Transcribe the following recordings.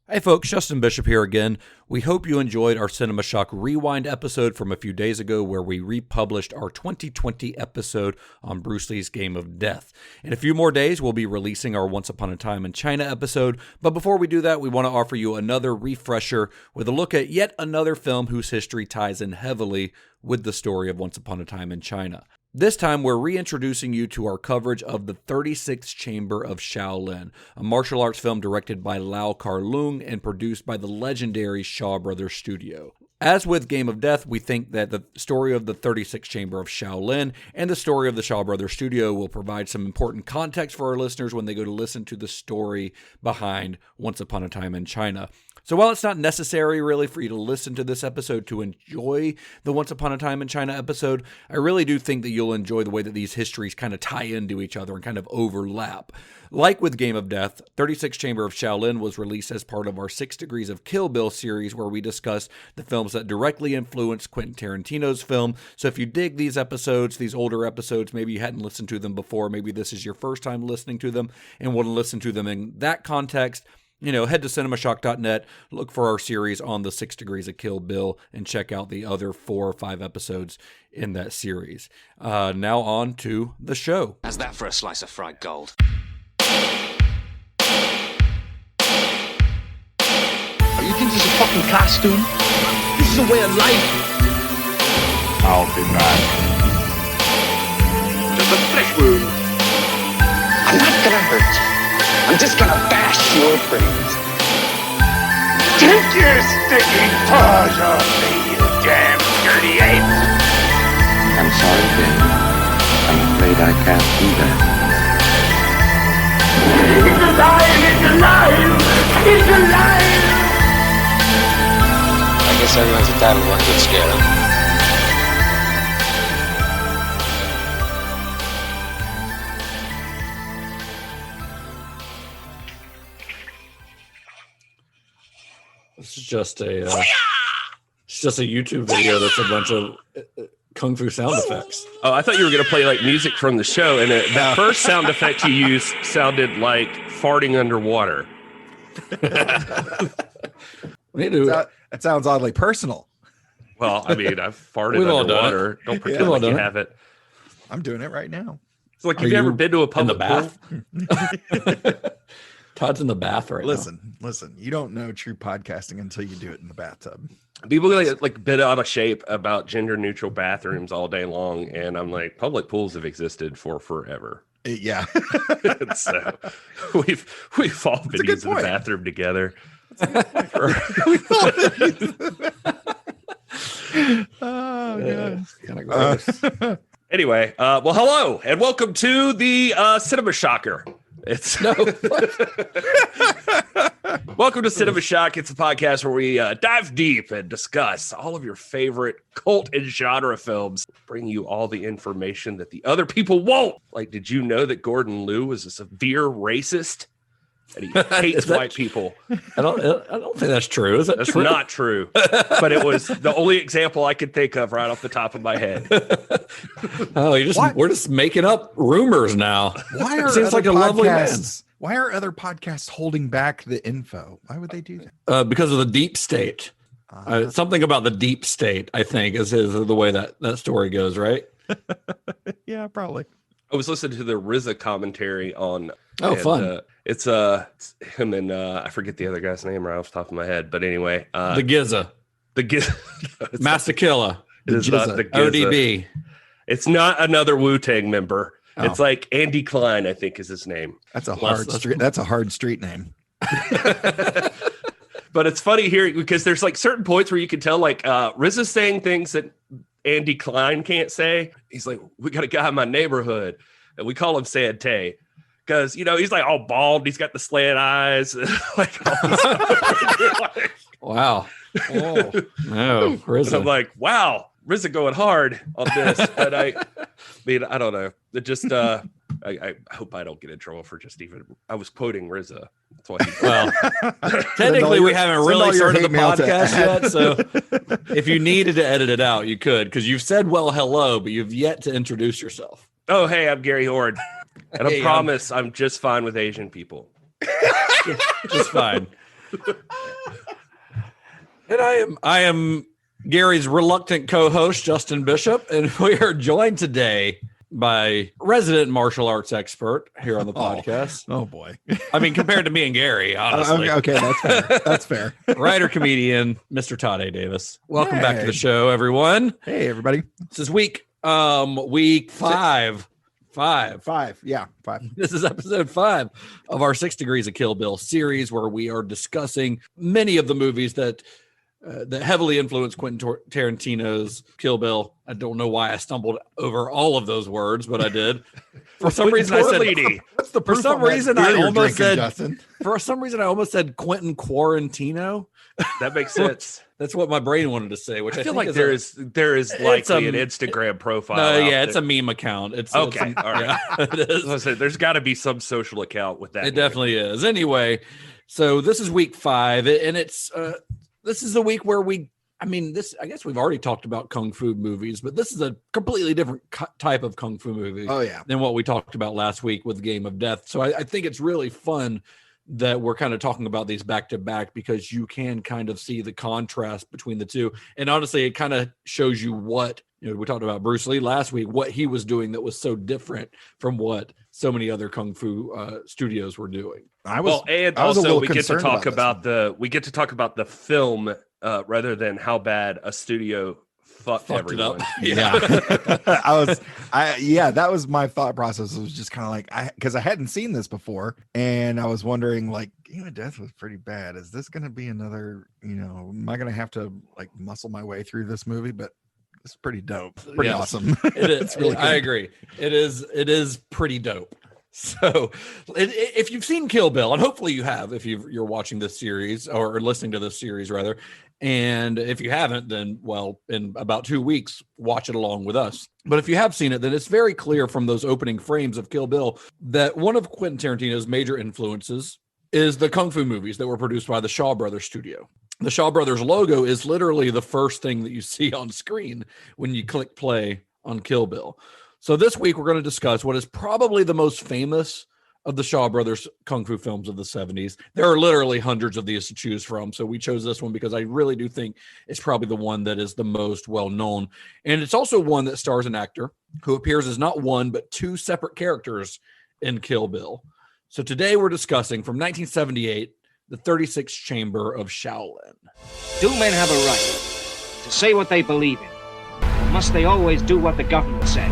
Hey folks, Justin Bishop here again. We hope you enjoyed our Cinema Shock Rewind episode from a few days ago where we republished our 2020 episode on Bruce Lee's Game of Death. In a few more days, we'll be releasing our Once Upon a Time in China episode, but before we do that, we want to offer you another refresher with a look at yet another film whose history ties in heavily with the story of Once Upon a Time in China. This time, we're reintroducing you to our coverage of the 36th Chamber of Shaolin, a martial arts film directed by Lau Kar-leung and produced by the legendary Shaw Brothers Studio. As with Game of Death, we think that the story of the 36th Chamber of Shaolin and the story of the Shaw Brothers Studio will provide some important context for our listeners when they go to listen to the story behind Once Upon a Time in China. So while it's not necessary really for you to listen to this episode to enjoy the Once Upon a Time in China episode, I really do think that you'll enjoy the way that these histories kind of tie into each other and kind of overlap. Like with Game of Death, 36th Chamber of Shaolin was released as part of our 6 Degrees of Kill Bill series where we discuss the films that directly influenced Quentin Tarantino's film. So if you dig these episodes, these older episodes, maybe you hadn't listened to them before, maybe this is your first time listening to them and want to listen to them in that context, head to cinemashock.net, look for our series on the 6 Degrees of Kill Bill, and check out the other 4 or 5 episodes in that series. Now on to the show. How's that for a slice of fried gold? You think this is a fucking costume? This is a way of life. I'll be back. Just a flesh wound. I'm not gonna hurt you. I'm just gonna bash your brains. Take your stinking paws off me, you damn dirty ape! I'm sorry, Ben. I'm afraid I can't do that. It's alive! It's alive! It's alive! I guess everyone's entitled to one good scare, huh? It's just a YouTube video that's a bunch of kung fu sound effects. Oh, I thought you were going to play like music from the show, and the first sound effect you used sounded like farting underwater. That sounds oddly personal. Well, I mean, I've farted We've all done underwater. Don't pretend like you haven't. I'm doing it right now. It's like, have you ever been to a public bath? Todd's in the bath right now. Listen. You don't know true podcasting until you do it in the bathtub. People like bit out of shape about gender neutral bathrooms all day long, and I'm like, public pools have existed for forever. Yeah. So we've all been using the bathroom together. Oh god. Kind of gross. Anyway, well, hello and welcome to the Cinema Shocker. Welcome to Cinema Shock. It's a podcast where we dive deep and discuss all of your favorite cult and genre films, bring you all the information that the other people won't. Like, did you know that Gordon Liu was a severe racist? And he hates white people. I don't think that's true. Is that That's true? not true. But it was the only example I could think of right off the top of my head. We're just making up rumors now. Why are seems like a lovely man. Why are other podcasts holding back the info? Why would they do that? Because of the deep state. Something about the deep state, I think, is the way that story goes, right? Yeah, probably. I was listening to the RZA commentary on. Oh, fun! It's him and I forget the other guy's name right off the top of my head, but anyway, the Giza, Master Killer, it is not the Giza. ODB. It's not another Wu-Tang member. Oh. It's like Andy Klein, I think, is his name. That's a hard street name. But it's funny here because there's like certain points where you can tell like RZA's saying things that Andy Klein can't say. He's like, we got a guy in my neighborhood and we call him Sante. Because, he's like all bald. He's got the slant eyes. Like, wow. Oh, no. I'm like, wow, RZA going hard on this. But I don't know. It just, I hope I don't get in trouble for I was quoting RZA. That's why technically we haven't really started the podcast yet. So if you needed to edit it out, you could, because you've said, well, hello, but you've yet to introduce yourself. Oh, hey, I'm Gary Horde. And I promise I'm just fine with Asian people. Just fine. And I am Gary's reluctant co-host, Justin Bishop, and we are joined today by resident martial arts expert here on the podcast. Oh boy. I mean, compared to me and Gary, honestly. Okay, that's fair. That's fair. Writer, comedian, Mr. Todd A. Davis. Welcome back to the show, everyone. Hey, everybody. This is week five. Yeah, 5. This is episode 5 of our 6 Degrees of Kill Bill series, where we are discussing many of the movies that heavily influenced Quentin Tarantino's Kill Bill. I don't know why I stumbled over all of those words, but I did. For some reason, I said. What's the For some reason, I almost said. Justin? For some reason, I almost said Quentin Quarantino. That makes sense. That's what my brain wanted to say. Which I feel think like there is likely an Instagram profile. No, yeah, out it's there. a meme account. It's Okay, all right. Yeah, it is. I was gonna say, there's got to be some social account with that. It definitely is. Anyway, so this is week 5, and it's this is the week where I guess we've already talked about kung fu movies, but this is a completely different type of kung fu movie than what we talked about last week with Game of Death. So I think it's really fun that we're kind of talking about these back to back, because you can kind of see the contrast between the two. And honestly, it kind of shows you what, we talked about Bruce Lee last week, what he was doing that was so different from what so many other kung fu studios were doing. We get to talk about the film rather than how bad a studio fucked everyone. Yeah. That was my thought process. It was just kind of like, because I hadn't seen this before, and I was wondering, like, Game of Death was pretty bad. Is this going to be another, am I going to have to like muscle my way through this movie? But it's pretty dope. Pretty awesome. It is. It's really good. I agree. It is pretty dope. So if you've seen Kill Bill, and hopefully you have, if you're watching this series or listening to this series rather, and if you haven't, then, well, in about 2 weeks, watch it along with us. But if you have seen it, then it's very clear from those opening frames of Kill Bill that one of Quentin Tarantino's major influences is the kung fu movies that were produced by the Shaw Brothers studio. The Shaw Brothers logo is literally the first thing that you see on screen when you click play on Kill Bill. So this week, we're going to discuss what is probably the most famous of the Shaw Brothers kung fu films of the 70s. There are literally hundreds of these to choose from, so we chose this one because I really do think it's probably the one that is the most well-known. And it's also one that stars an actor who appears as not one, but 2 separate characters in Kill Bill. So today we're discussing, from 1978, the 36th Chamber of Shaolin. Do men have a right to say what they believe in? Or must they always do what the government says?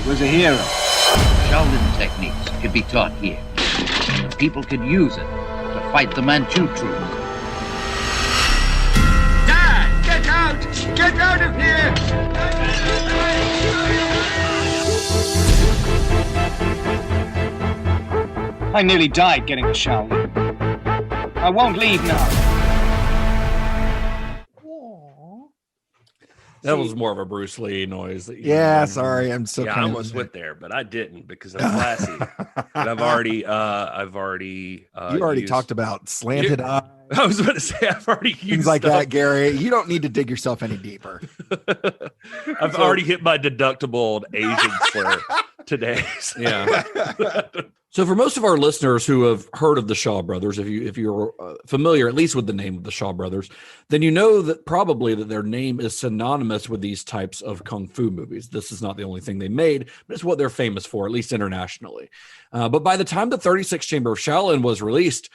He was a hero. Shaolin techniques could be taught here. And people could use it to fight the Manchu troops. Dad, get out! Get out of here! I nearly died getting to Shaolin. I won't leave now. That was more of a Bruce Lee noise. Sorry. I'm so I almost went there, but I didn't because I'm classy. And I've already you already talked about slanted eye. I was going to say I've already used things like that, Gary. You don't need to dig yourself any deeper. I've already hit my deductible Asian slur today. So. Yeah. So for most of our listeners who have heard of the Shaw Brothers, if you're familiar at least with the name of the Shaw Brothers, then you know that probably that their name is synonymous with these types of kung fu movies. This is not the only thing they made, but it's what they're famous for, at least internationally. But by the time the 36th Chamber of Shaolin was released,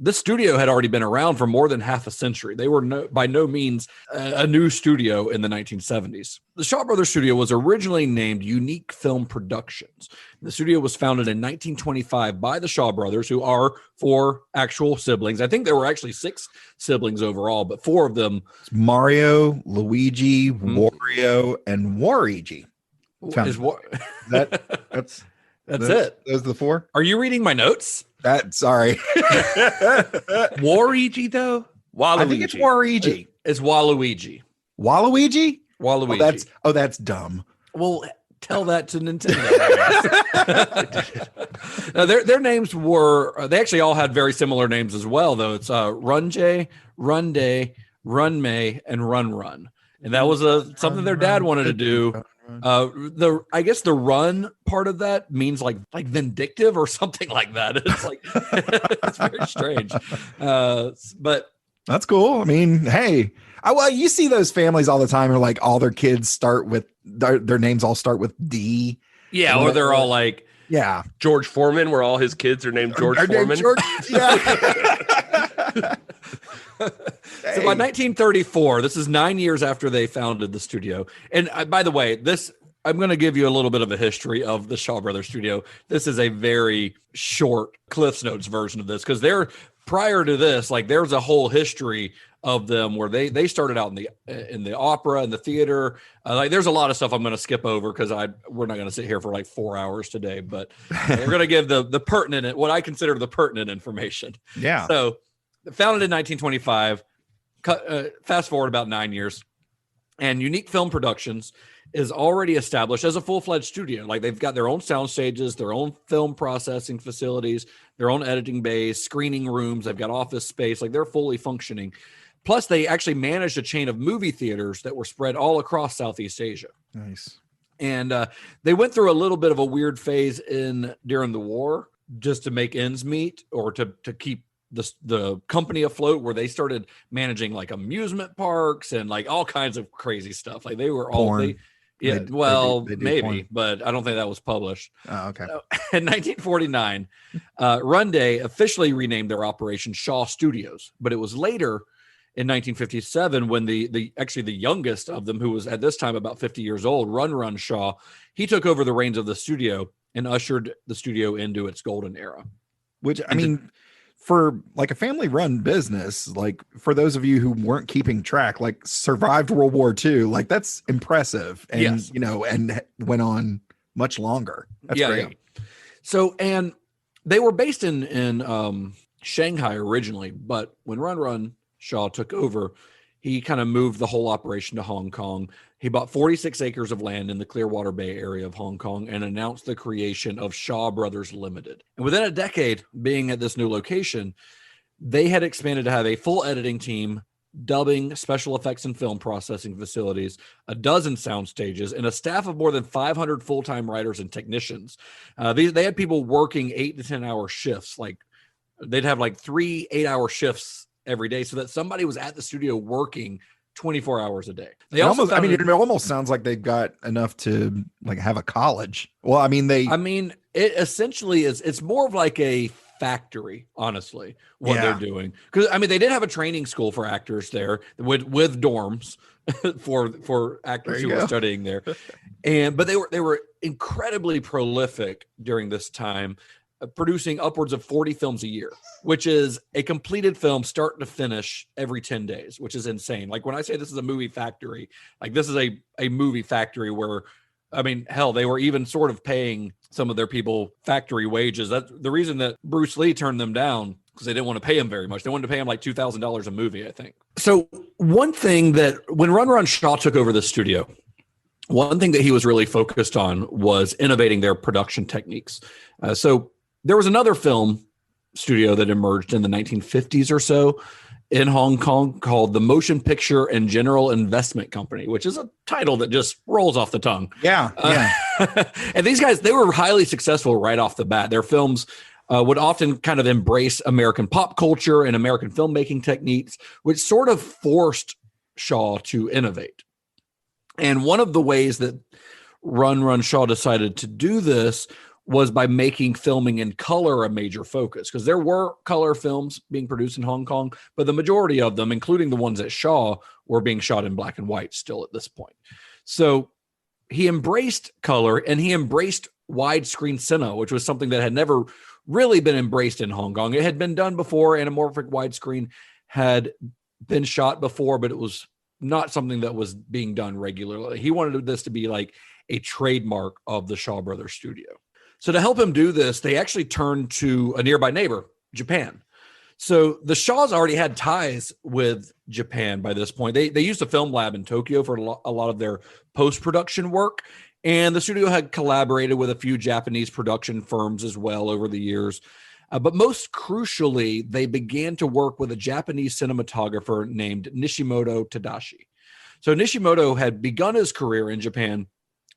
this studio had already been around for more than half a century. They were by no means a new studio in the 1970s. The Shaw Brothers studio was originally named Unique Film Productions. The studio was founded in 1925 by the Shaw Brothers, who are 4 actual siblings. I think there were actually 6 siblings overall, but 4 of them. It's Mario, Luigi, Wario, and Waluigi. That's it. Those are the 4. Are you reading my notes? Sorry. Waluigi, though? Waluigi. I think it's Waluigi. It's Waluigi. Waluigi? Waluigi. That's dumb. Well, tell that to Nintendo. Now, their names were, they actually all had very similar names as well, though. It's Runjay, Runday, Runmay, and Run. And that was something their dad wanted to do I guess the run part of that means like vindictive or something like that. It's like it's very strange. But that's cool. I mean, hey, well, you see those families all the time, or like all their kids start with their names all start with D. Yeah, or they're all like, yeah, George Foreman, where all his kids are named George Foreman. Yeah. So by 1934, this is 9 years after they founded the studio. And by the way, I'm going to give you a little bit of a history of the Shaw Brothers studio. This is a very short Cliff's Notes version of this, because prior to this, like there's a whole history of them where they started out in the opera and the theater. Like there's a lot of stuff I'm going to skip over because we're not going to sit here for like 4 hours today, but we're going to give the pertinent, what I consider the pertinent information. Yeah. So founded in 1925, fast forward about 9 years, and Unique Film Productions is already established as a full-fledged studio. Like they've got their own sound stages, their own film processing facilities, their own editing bays, screening rooms. They've got office space. Like they're fully functioning. Plus, they actually managed a chain of movie theaters that were spread all across Southeast Asia. Nice. And they went through a little bit of a weird phase during the war just to make ends meet, or to keep the company afloat, where they started managing like amusement parks and like all kinds of crazy stuff. Like they were all maybe, porn. But I don't think that was published. Oh, okay. So, in 1949, Runday officially renamed their operation Shaw Studios, but it was later in 1957 when the youngest of them, who was at this time about 50 years old, Run Shaw, he took over the reins of the studio and ushered the studio into its golden era. Which, I mean, for like a family run business, like for those of you who weren't keeping track, like survived World War II, like that's impressive. And, yes. And went on much longer. That's great. Yeah. So, and they were based in Shanghai originally, but when Run Shaw took over, he kind of moved the whole operation to Hong Kong. He bought 46 acres of land in the Clearwater Bay area of Hong Kong and announced the creation of Shaw Brothers Limited. And within a decade being at this new location, they had expanded to have a full editing team, dubbing, special effects and film processing facilities, a dozen sound stages, and a staff of more than 500 full-time writers and technicians. They had people working 8 to 10 hour shifts. Like they'd have like 3 8-hour shifts every day, so that somebody was at the studio working 24 hours a day. It almost sounds like they've got enough to like have a college. Well, it essentially is. It's more of like a factory, honestly, what they're doing. Because they did have a training school for actors there with dorms for actors who were studying there, but they were incredibly prolific during this time, producing upwards of 40 films a year, which is a completed film start to finish every 10 days, which is insane. Like when I say this is a movie factory, like this is a movie factory where, they were even sort of paying some of their people factory wages. That's the reason that Bruce Lee turned them down, because they didn't want to pay him very much. They wanted to pay him like $2,000 a movie, I think. So one thing that when Run Shaw took over the studio, one thing that he was really focused on was innovating their production techniques. So there was another film studio that emerged in the 1950s or so in Hong Kong called the Motion Picture and General Investment Company, which is a title that just rolls off the tongue. Yeah. And these guys, they were highly successful right off the bat. Their films would often kind of embrace American pop culture and American filmmaking techniques, which sort of forced Shaw to innovate. And one of the ways that Run Shaw decided to do this was by making filming in color a major focus, because there were color films being produced in Hong Kong, but the majority of them, including the ones at Shaw, were being shot in black and white still at this point. So he embraced color and he embraced widescreen cinema, which was something that had never really been embraced in Hong Kong. It had been done before, anamorphic widescreen had been shot before, but it was not something that was being done regularly. He wanted this to be like a trademark of the Shaw Brothers studio. So to help him do this, they actually turned to a nearby neighbor, Japan. So the Shaws already had ties with Japan by this point. They used a film lab in Tokyo for a lot of their post-production work, and the studio had collaborated with a few Japanese production firms as well over the years. But most crucially, they began to work with a Japanese cinematographer named Nishimoto Tadashi. So Nishimoto had begun his career in Japan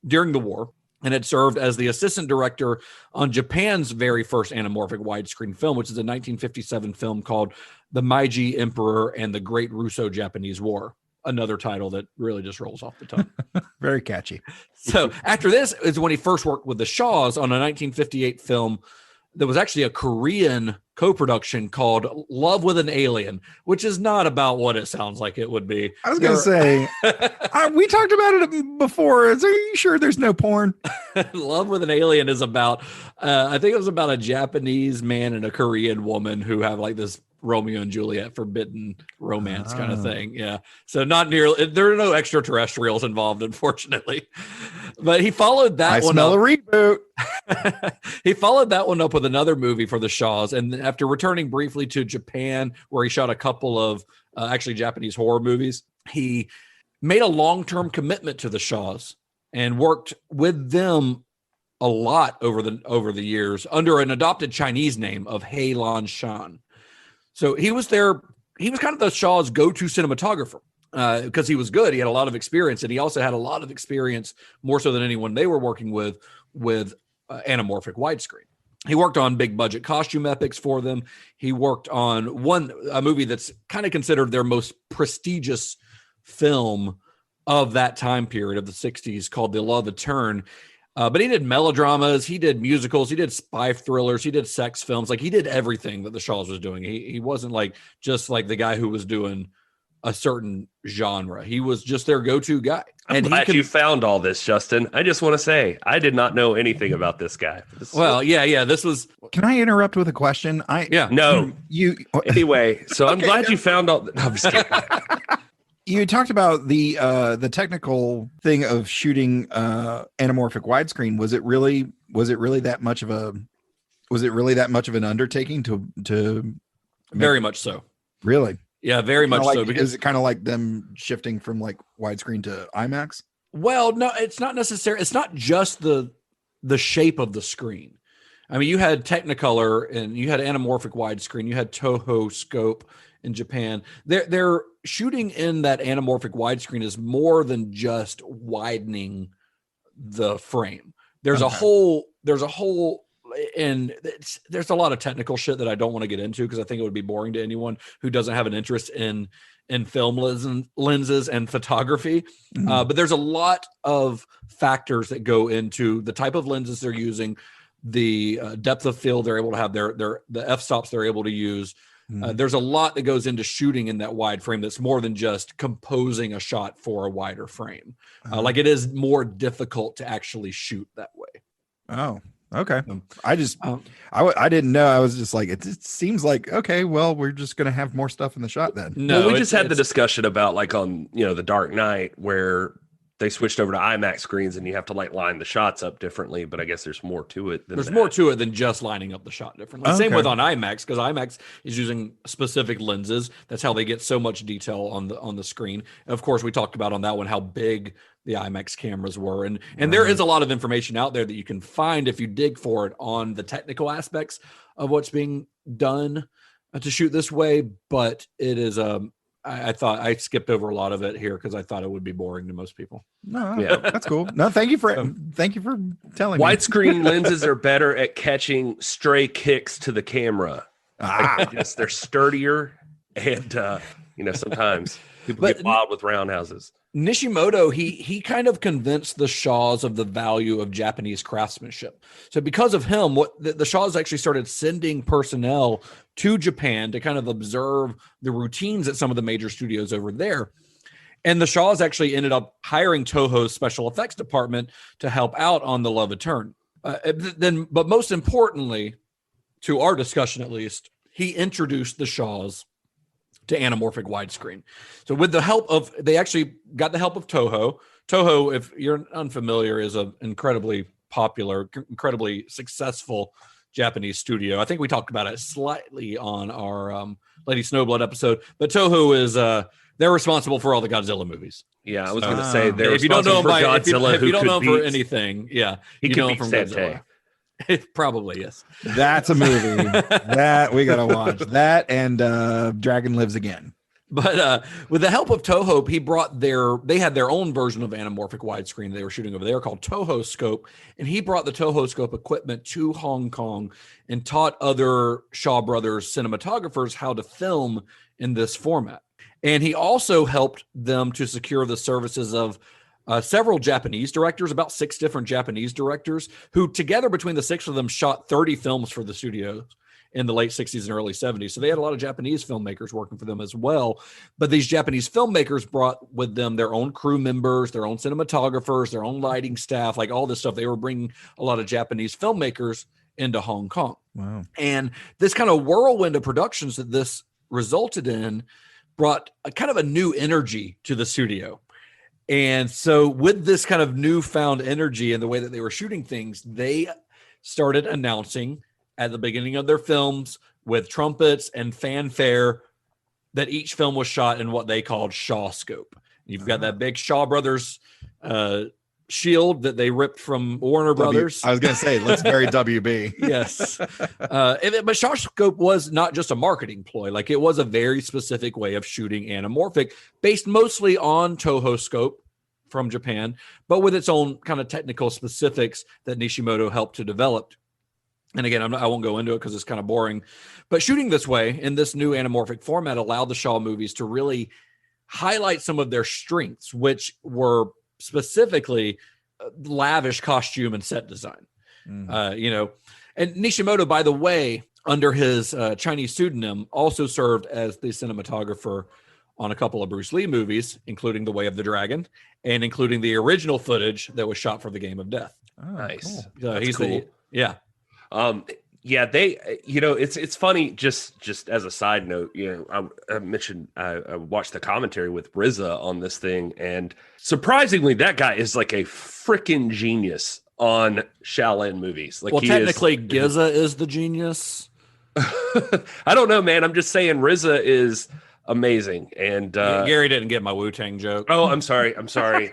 during the war and had served as the assistant director on Japan's very first anamorphic widescreen film, which is a 1957 film called The Meiji Emperor and the Great Russo-Japanese War. Another title that really just rolls off the tongue. Very catchy. So after this is when he first worked with the Shaws on a 1958 film that was actually a Korean co-production called Love with an Alien, which is not about what it sounds like it would be. I was going to say, we talked about it before. Are you sure there's no porn? Love with an Alien is about, I think it was about a Japanese man and a Korean woman who have like this Romeo and Juliet forbidden romance kind of thing. Yeah. So not nearly, there are no extraterrestrials involved, unfortunately. But he followed that one up. I smell a reboot. He followed that one up with another movie for the Shaws. And after returning briefly to Japan, where he shot a couple of actually Japanese horror movies, he made a long-term commitment to the Shaws and worked with them a lot over the years under an adopted Chinese name of Hei Lan Shan. So he was kind of the Shaw's go-to cinematographer because he was good. He had a lot of experience, and he also had a lot of experience, more so than anyone they were working with anamorphic widescreen. He worked on big budget costume epics for them. He worked on a movie that's kind of considered their most prestigious film of that time period of the 60s called The Love Etern. But he did melodramas, he did musicals, he did spy thrillers, he did sex films. Like he did everything that the Shaws was doing. He wasn't like just like the guy who was doing a certain genre. He was just their go-to guy. I'm glad you found all this, Justin. I just want to say I did not know anything about this guy. This was. Can I interrupt with a question? No. You anyway. So I'm glad you found all. No, I'm just kidding. You talked about the technical thing of shooting anamorphic widescreen. Was it really that much of an undertaking to very much so. Really? Yeah, very much so. Because is it kind of like them shifting from like widescreen to IMAX? Well, no, it's not necessary. It's not just the shape of the screen. I mean, you had Technicolor and you had anamorphic widescreen. You had Toho scope in Japan. They're shooting in that anamorphic widescreen is more than just widening the frame. There's a whole, and there's a lot of technical shit that I don't want to get into because I think it would be boring to anyone who doesn't have an interest in film lenses and photography. But there's a lot of factors that go into the type of lenses they're using, the depth of field they're able to have, the f-stops they're able to use. There's a lot that goes into shooting in that wide frame that's more than just composing a shot for a wider frame. Like it is more difficult to actually shoot that way. Oh, okay. I didn't know. I was just like, it seems like, okay, well, we're just going to have more stuff in the shot then. No, well, we just had the discussion about like on, The Dark Knight where they switched over to IMAX screens and you have to like line the shots up differently, but I guess there's more to it more to it than just lining up the shot differently. Okay. Same with on IMAX, because IMAX is using specific lenses. That's how they get so much detail on the screen. And of course, we talked about on that one how big the IMAX cameras were. And there is a lot of information out there that you can find if you dig for it on the technical aspects of what's being done to shoot this way, but it is I thought I skipped over a lot of it here because I thought it would be boring to most people. No, yeah, that's cool. No, thank you for telling me. Widescreen lenses are better at catching stray kicks to the camera. They're sturdier, and sometimes people get wild with roundhouses. Nishimoto, he kind of convinced the Shaws of the value of Japanese craftsmanship. So because of him, the Shaws actually started sending personnel to Japan to kind of observe the routines at some of the major studios over there. And the Shaws actually ended up hiring Toho's special effects department to help out on The Love Etern. But most importantly, to our discussion at least, he introduced the Shaws to anamorphic widescreen. So with the help of, they actually got the help of Toho. Toho, if you're unfamiliar, is an incredibly popular, incredibly successful Japanese studio. I think we talked about it slightly on our Lady Snowblood episode, but Toho is, they're responsible for all the Godzilla movies. Yeah, I was going to say, they're if you don't know him for Godzilla, if you don't know him for anything, yeah, he you could know him beat from Sente. Godzilla. Probably, yes. That's a movie that we got to watch. That and Dragon Lives Again. But with the help of Toho, they had their own version of anamorphic widescreen they were shooting over there called Toho Scope. And he brought the Toho Scope equipment to Hong Kong and taught other Shaw Brothers cinematographers how to film in this format. And he also helped them to secure the services of several Japanese directors, about 6 different Japanese directors, who together between the 6 of them shot 30 films for the studios in the late 60s and early 70s. So they had a lot of Japanese filmmakers working for them as well. But these Japanese filmmakers brought with them their own crew members, their own cinematographers, their own lighting staff, like all this stuff. They were bringing a lot of Japanese filmmakers into Hong Kong. Wow. And this kind of whirlwind of productions that this resulted in brought a kind of a new energy to the studio. And so with this kind of newfound energy and the way that they were shooting things, they started announcing at the beginning of their films with trumpets and fanfare that each film was shot in what they called Shaw Scope. You've got that big Shaw Brothers shield that they ripped from Warner Brothers. I was going to say, let's bury WB. Yes. But Shaw Scope was not just a marketing ploy. Like, it was a very specific way of shooting anamorphic based mostly on Toho Scope from Japan, but with its own kind of technical specifics that Nishimoto helped to develop. And again, I won't go into it because it's kind of boring, but shooting this way in this new anamorphic format allowed the Shaw movies to really highlight some of their strengths, which were specifically lavish costume and set design. And Nishimoto, by the way, under his Chinese pseudonym, also served as the cinematographer on a couple of Bruce Lee movies, including The Way of the Dragon and including the original footage that was shot for The Game of Death. Oh, nice. Cool. He's cool. They, it's funny, just as a side note, I mentioned, I watched the commentary with RZA on this thing, and surprisingly, that guy is like a freaking genius on Shaolin movies. Like, technically Giza is the genius. I don't know, man. I'm just saying RZA is amazing. And Gary didn't get my Wu-Tang joke. Oh, I'm sorry. I'm sorry.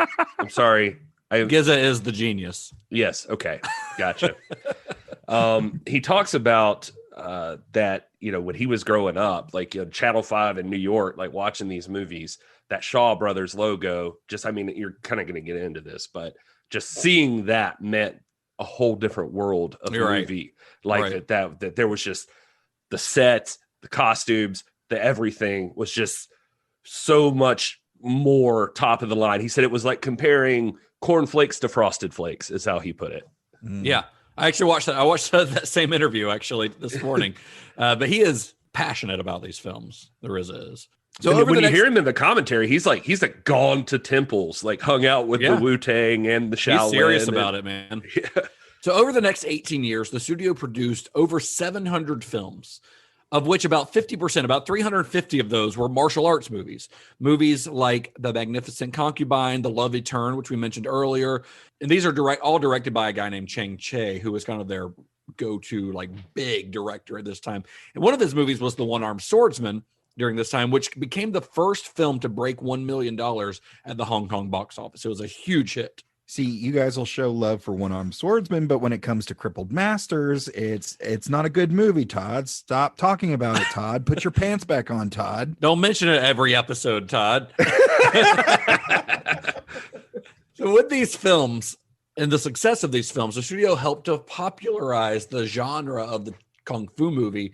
Giza is the genius. Yes. Okay. Gotcha. He talks about that, when he was growing up, like Channel 5 in New York, like watching these movies, that Shaw Brothers logo, you're kind of going to get into this, but just seeing that meant a whole different world of the movie. Like that there was just the sets, the costumes, the everything was just so much more top of the line. He said it was like comparing cornflakes to Frosted Flakes is how he put it. Yeah. I actually watched that. I watched that same interview actually this morning, but he is passionate about these films. The RZA is. So when you hear him in the commentary, he's like gone to temples, like hung out with the Wu-Tang and the Shaolin. He's serious about it, man. Yeah. So over the next 18 years, the studio produced over 700 films, of which about 50%, about 350 of those were martial arts movies. Movies like The Magnificent Concubine, The Love Eternal, which we mentioned earlier. And these are all directed by a guy named Chang Che, who was kind of their go-to, like, big director at this time. And one of his movies was The One-Armed Swordsman during this time, which became the first film to break $1 million at the Hong Kong box office. It was a huge hit. See, you guys will show love for One-Armed Swordsman, but when it comes to Crippled Masters, it's not a good movie, Todd. Stop talking about it, Todd. Put your pants back on, Todd. Don't mention it every episode, Todd. So with these films and the success of these films, the studio helped to popularize the genre of the Kung Fu movie.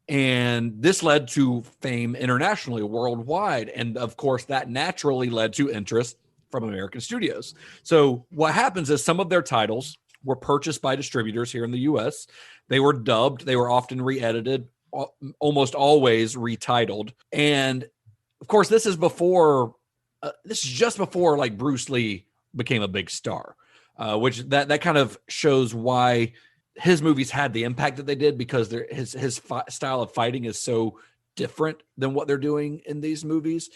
And this led to fame internationally, worldwide. And of course, that naturally led to interest from American studios. So what happens is some of their titles were purchased by distributors here in the US. They were dubbed. They were often re-edited, almost always retitled. And of course, this is just before like Bruce Lee became a big star, which that kind of shows why his movies had the impact that they did, because his style of fighting is so different than what they're doing in these movies.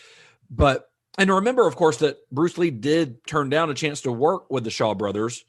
And remember, of course, that Bruce Lee did turn down a chance to work with the Shaw Brothers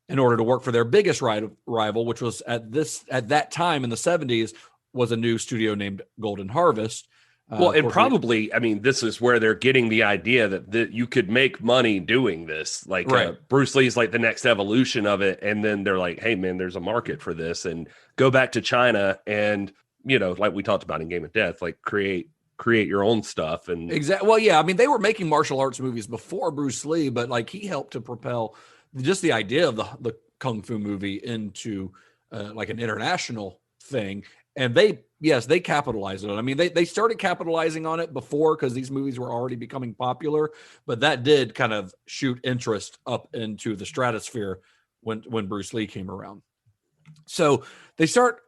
in order to work for their biggest rival, which was at that time in the 70s, was a new studio named Golden Harvest. This is where they're getting the idea that you could make money doing this. Like Bruce Lee's like the next evolution of it. And then they're like, hey, man, there's a market for this. And go back to China and, like we talked about in Game of Death, like create create your own stuff. And exactly. Well, yeah, I mean, they were making martial arts movies before Bruce Lee, but like he helped to propel just the idea of the kung fu movie into like an international thing. And they capitalized on it. I mean, they started capitalizing on it before because these movies were already becoming popular, but that did kind of shoot interest up into the stratosphere when Bruce Lee came around. So they start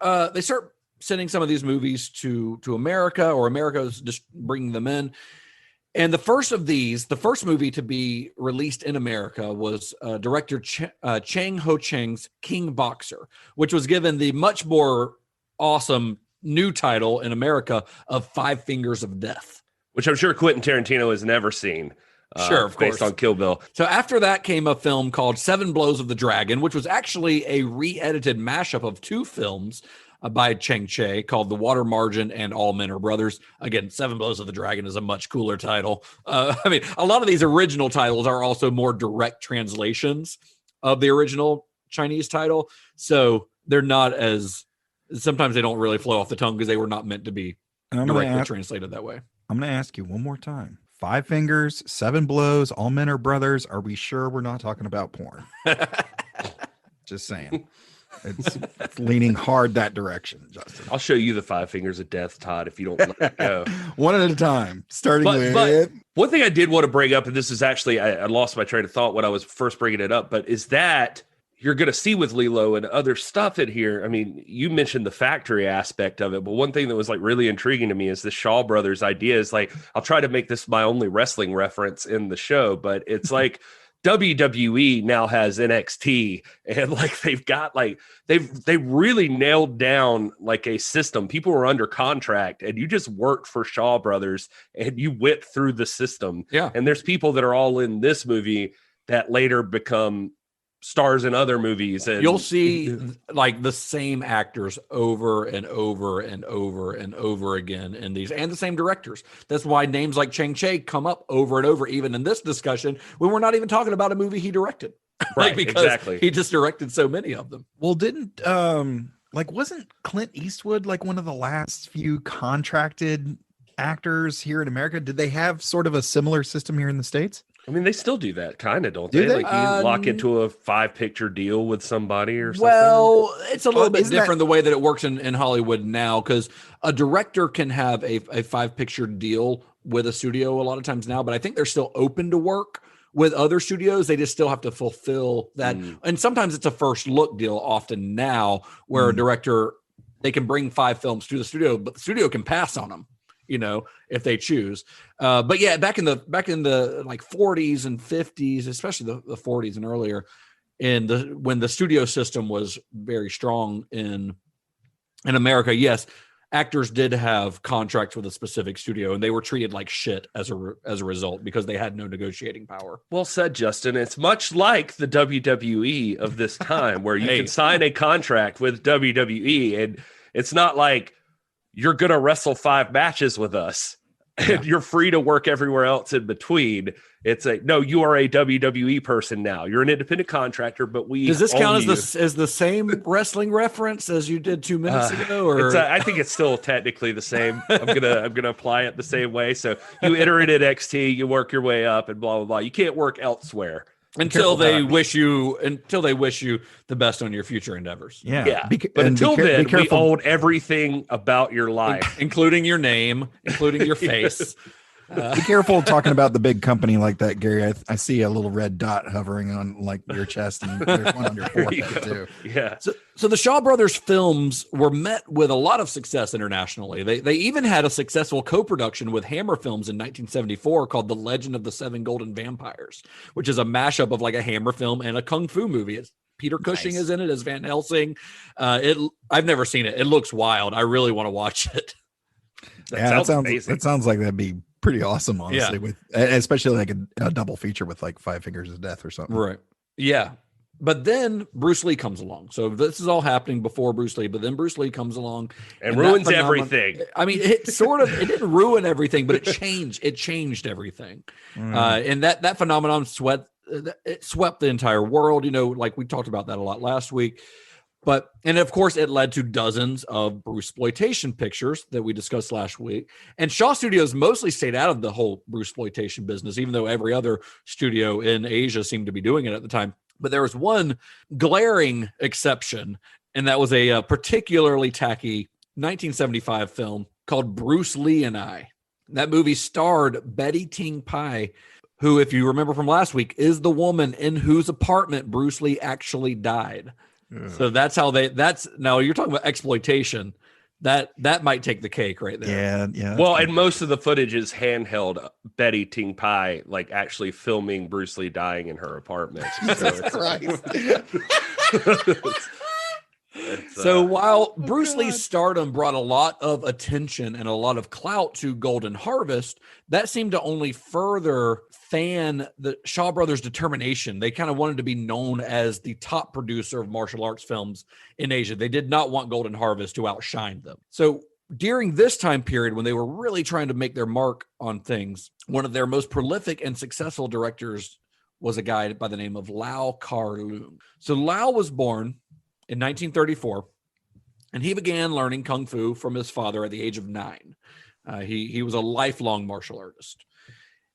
sending some of these movies to America, or America's just bringing them in. And the first movie to be released in America was director Chang Ho Cheng's King Boxer, which was given the much more awesome new title in America of Five Fingers of Death, which I'm sure Quentin Tarantino has never seen. Sure, of course. Based on Kill Bill. So after that came a film called Seven Blows of the Dragon, which was actually a re-edited mashup of two films by Cheng Che called The Water Margin and All Men Are Brothers. Again, Seven Blows of the Dragon is a much cooler title. I mean, a lot of these original titles are also more direct translations of the original Chinese title. So they're not as, sometimes they don't really flow off the tongue because they were not meant to be directly translated that way. I'm going to ask you one more time. Five Fingers, Seven Blows, All Men Are Brothers. Are we sure we're not talking about porn? Just saying. It's leaning hard that direction, Justin. I'll show you the Five Fingers of Death, Todd, if you don't let it go. One at a time, starting with... But one thing I did want to bring up, and this is actually, I lost my train of thought when I was first bringing it up, but is that you're going to see with Lilo and other stuff in here. I mean, you mentioned the factory aspect of it, but one thing that was like really intriguing to me is the Shaw Brothers idea is like, I'll try to make this my only wrestling reference in the show, but it's like WWE now has NXT, and like they've got like, they really nailed down like a system. People were under contract and you just worked for Shaw Brothers and you went through the system. Yeah. And there's people that are all in this movie that later become stars in other movies, and you'll see like the same actors over and over and over and over again in these, and the same directors. That's why names like Chang Che come up over and over, even in this discussion, when we're not even talking about a movie he directed. Right, because exactly. he just directed so many of them. Well, didn't wasn't Clint Eastwood like one of the last few contracted actors here in America? Did they have sort of a similar system here in the States? I mean, they still do that, kind of, don't Do they? they? Like you lock into a 5-picture deal with somebody or something. Well, it's a little bit isn't different the way that it works in Hollywood now, because a director can have a 5-picture deal with a studio a lot of times now, but I think they're still open to work with other studios. They just still have to fulfill that. And sometimes it's a first look deal often now where a director, they can bring 5 films to the studio, but the studio can pass on them, if they choose. But yeah, back in the like 40s and 50s, especially the 40s and earlier, when the studio system was very strong in America, yes, actors did have contracts with a specific studio, and they were treated like shit as a result because they had no negotiating power. Well said, Justin. It's much like the WWE of this time, where you can sign a contract with WWE, and it's not like you're going to wrestle 5 matches with us and you're free to work everywhere else in between. It's no, you are a WWE person now. You're an independent contractor, but does this count as the same wrestling reference as you did 2 minutes ago? Or I think it's still technically the same. I'm gonna apply it the same way. So you enter in NXT, you work your way up, and blah blah blah. You can't work elsewhere until they wish you the best on your future endeavors. Yeah. But until then, we own everything about your life, including your name, including your face. Be careful talking about the big company like that, Gary. I see a little red dot hovering on like your chest, and there's one on your forehead too. Yeah. So the Shaw Brothers films were met with a lot of success internationally. They even had a successful co-production with Hammer Films in 1974 called The Legend of the Seven Golden Vampires, which is a mashup of like a Hammer film and a kung fu movie. Peter Cushing is in it as Van Helsing. I've never seen it. It looks wild. I really want to watch it. That sounds like that'd be pretty awesome, honestly, with especially like a double feature with like 5 Fingers of Death or something. Right. Yeah. But then Bruce Lee comes along. So this is all happening before Bruce Lee, but then Bruce Lee comes along and ruins everything. I mean, it didn't ruin everything, but it changed everything. And that phenomenon swept the entire world. Like we talked about that a lot last week. And of course, it led to dozens of Bruceploitation pictures that we discussed last week. And Shaw Studios mostly stayed out of the whole Bruceploitation business, even though every other studio in Asia seemed to be doing it at the time. But there was one glaring exception, and that was a particularly tacky 1975 film called Bruce Lee and I. That movie starred Betty Ting Pai, who, if you remember from last week, is the woman in whose apartment Bruce Lee actually died. So that's how now you're talking about exploitation. That might take the cake right there. Yeah. Well, and most of the footage is handheld Betty Ting Pai, like actually filming Bruce Lee dying in her apartment. So while Bruce Lee's stardom brought a lot of attention and a lot of clout to Golden Harvest, that seemed to only further fan the Shaw Brothers' determination. They kind of wanted to be known as the top producer of martial arts films in Asia. They did not want Golden Harvest to outshine them. So during this time period, when they were really trying to make their mark on things, one of their most prolific and successful directors was a guy by the name of Lau Kar-leung. So Lau was born in 1934, and he began learning Kung Fu from his father at the age of 9. He was a lifelong martial artist.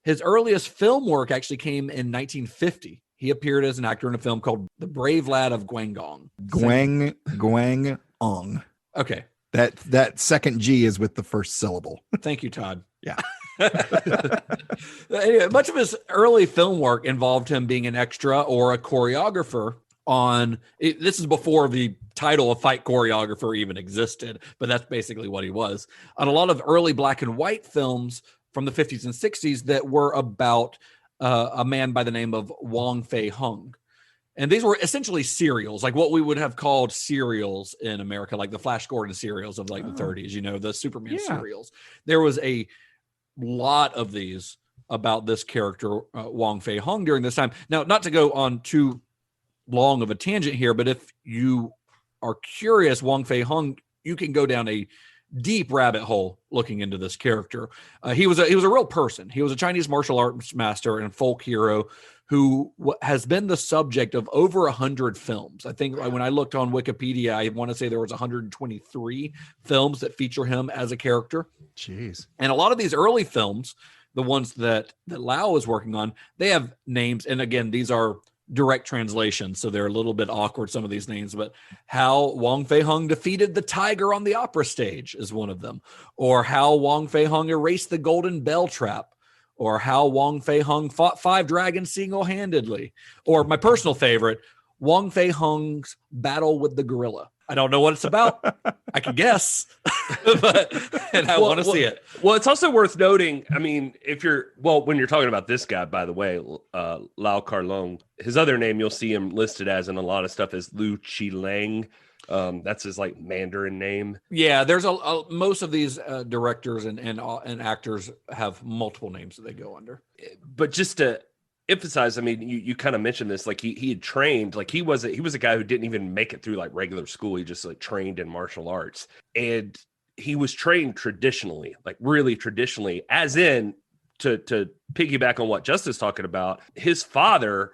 His earliest film work actually came in 1950. He appeared as an actor in a film called The Brave Lad of Guangdong. Guangdong. Okay. That second G is with the first syllable. Thank you, Todd. Yeah. Anyway, much of his early film work involved him being an extra or a choreographer this is before the title of fight choreographer even existed, but that's basically what he was on a lot of early black and white films from the 50s and 60s that were about a man by the name of Wong Fei-hung. And these were essentially serials, like what we would have called serials in America, like the Flash Gordon serials of like the 30s, the Superman serials. There was a lot of these about this character, Wong Fei-hung, during this time. Now, not to go on too long of a tangent here, but if you are curious, Wong Fei-hung, you can go down a deep rabbit hole looking into this character. He was a real person. He was a Chinese martial arts master and folk hero who has been the subject of over 100 films. I think when I looked on Wikipedia, I want to say there was 123 films that feature him as a character. Jeez. And a lot of these early films, the ones that Lau was working on, they have names. And again, these are direct translation, so they're a little bit awkward, some of these names, but how Wong Fei-hung defeated the tiger on the opera stage is one of them, or how Wong Fei-hung erased the golden bell trap, or how Wong Fei-hung fought 5 dragons single-handedly, or my personal favorite, Wong Fei-hung's battle with the gorilla. I don't know what it's about. I can guess, and I want to see it. Well, it's also worth noting, I mean, when you're talking about this guy, by the way, Lau Kar-leung, his other name you'll see him listed as in a lot of stuff is Lu Chi-lang. That's his like Mandarin name. Yeah, there's most of these directors and actors have multiple names that they go under. But just to emphasize, I mean, you kind of mentioned this, like he had trained, like he was a guy who didn't even make it through like regular school. He just like trained in martial arts, and he was trained traditionally, like really traditionally, as in to piggyback on what Justin's talking about. His father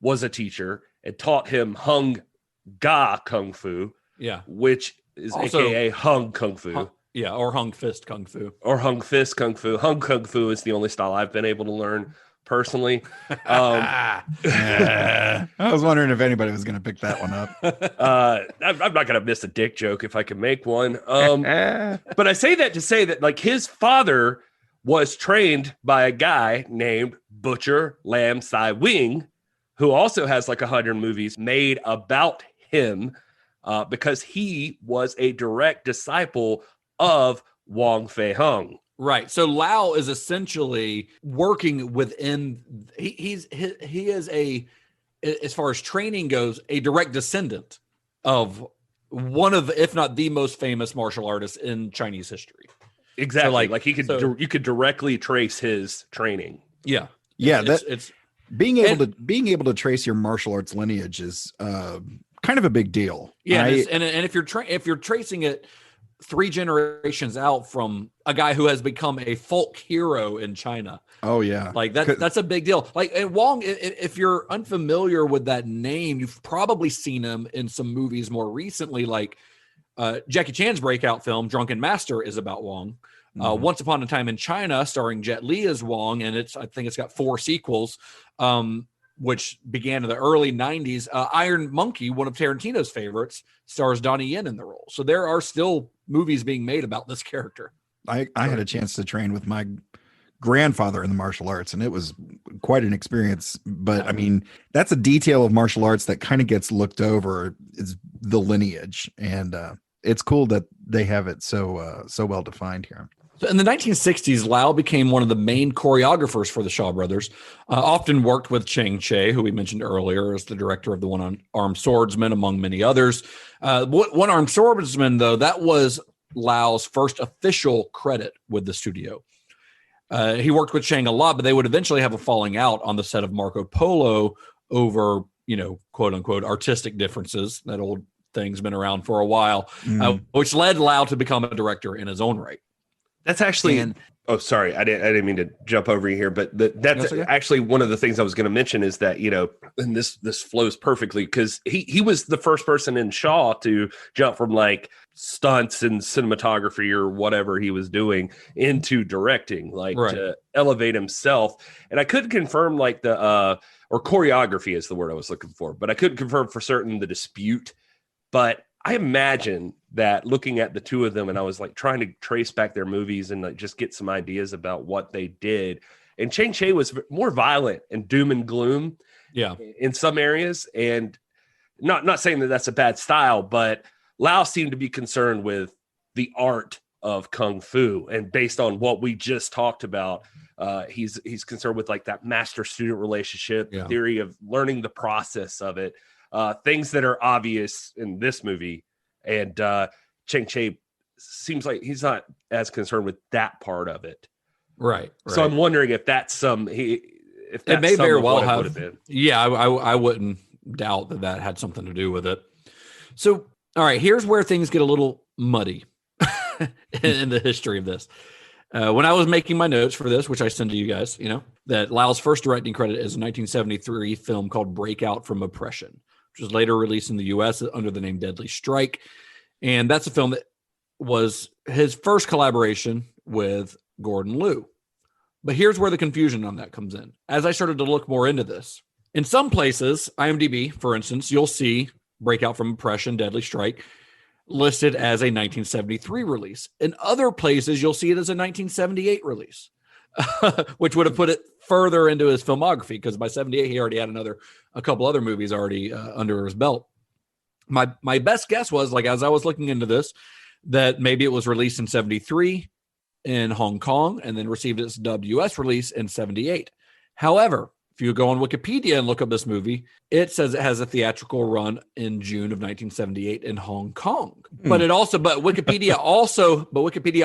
was a teacher and taught him Hung Ga Kung Fu, which is also, AKA Hung Kung Fu. Or Hung Fist Kung Fu. Or Hung Fist Kung Fu. Hung Kung Fu is the only style I've been able to learn personally. I was wondering if anybody was going to pick that one up. I'm not going to miss a dick joke if I can make one. But I say that to say that like his father was trained by a guy named Butcher Lam Sai Wing, who also has like 100 movies made about him because he was a direct disciple of Wong Fei-hung. Right. So Lau is essentially working within, he is a, as far as training goes, a direct descendant of one of, if not the most famous martial artists in Chinese history. Exactly. So like he could, you could directly trace his training. Yeah. Yeah. It's being able to trace your martial arts lineage is kind of a big deal. Yeah. And if you're tracing it 3 generations out from a guy who has become a folk hero in China. Oh yeah. Like that's a big deal. Like, and Wong, if you're unfamiliar with that name, you've probably seen him in some movies more recently, like Jackie Chan's breakout film Drunken Master is about Wong. Once Upon a Time in China, starring Jet Li as Wong, and I think it's got 4 sequels, which began in the early 90s. Iron Monkey, one of Tarantino's favorites, stars Donnie Yen in the role. So there are still movies being made about this character. I had a chance to train with my grandfather in the martial arts, and it was quite an experience. But I mean, that's a detail of martial arts that kind of gets looked over, is the lineage. And it's cool that they have it so well defined here. So in the 1960s, Lau became one of the main choreographers for the Shaw Brothers, often worked with Chang Che, who we mentioned earlier as the director of the One-Armed Swordsman, among many others. One-Armed Swordsman, though, that was Lau's first official credit with the studio. He worked with Chang a lot, but they would eventually have a falling out on the set of Marco Polo over, quote unquote, artistic differences. That old thing's been around for a while, which led Lau to become a director in his own right. That's actually. Sorry, I didn't mean to jump over you here, but that's actually one of the things I was going to mention is that and this flows perfectly because he was the first person in Shaw to jump from like stunts and cinematography or whatever he was doing into directing, to elevate himself. And I couldn't confirm like or choreography is the word I was looking for, but I couldn't confirm for certain the dispute. But I imagine that looking at the two of them, and I was like trying to trace back their movies and like just get some ideas about what they did. And Chang Che was more violent and doom and gloom, in some areas. And not saying that that's a bad style, but Lau seemed to be concerned with the art of kung fu. And based on what we just talked about, he's concerned with like that master-student relationship, the theory of learning the process of it. Things that are obvious in this movie, and Chang Che seems like he's not as concerned with that part of it. Right. So I'm wondering if that's if that's it may very well have been. Yeah, I wouldn't doubt that had something to do with it. So, all right, here's where things get a little muddy in the history of this. When I was making my notes for this, which I send to you guys, that Lau's first directing credit is a 1973 film called Breakout from Oppression, which was later released in the U.S. under the name Deadly Strike. And that's a film that was his first collaboration with Gordon Liu. But here's where the confusion on that comes in. As I started to look more into this, in some places, IMDb, for instance, you'll see Breakout from Oppression, Deadly Strike, listed as a 1973 release. In other places, you'll see it as a 1978 release, which would have put it further into his filmography because by 78, he already had a couple other movies already under his belt. My best guess was, like, as I was looking into this, that maybe it was released in 73 in Hong Kong and then received its US release in 78. However, if you go on Wikipedia and look up this movie, it says it has a theatrical run in June of 1978 in Hong Kong. But Wikipedia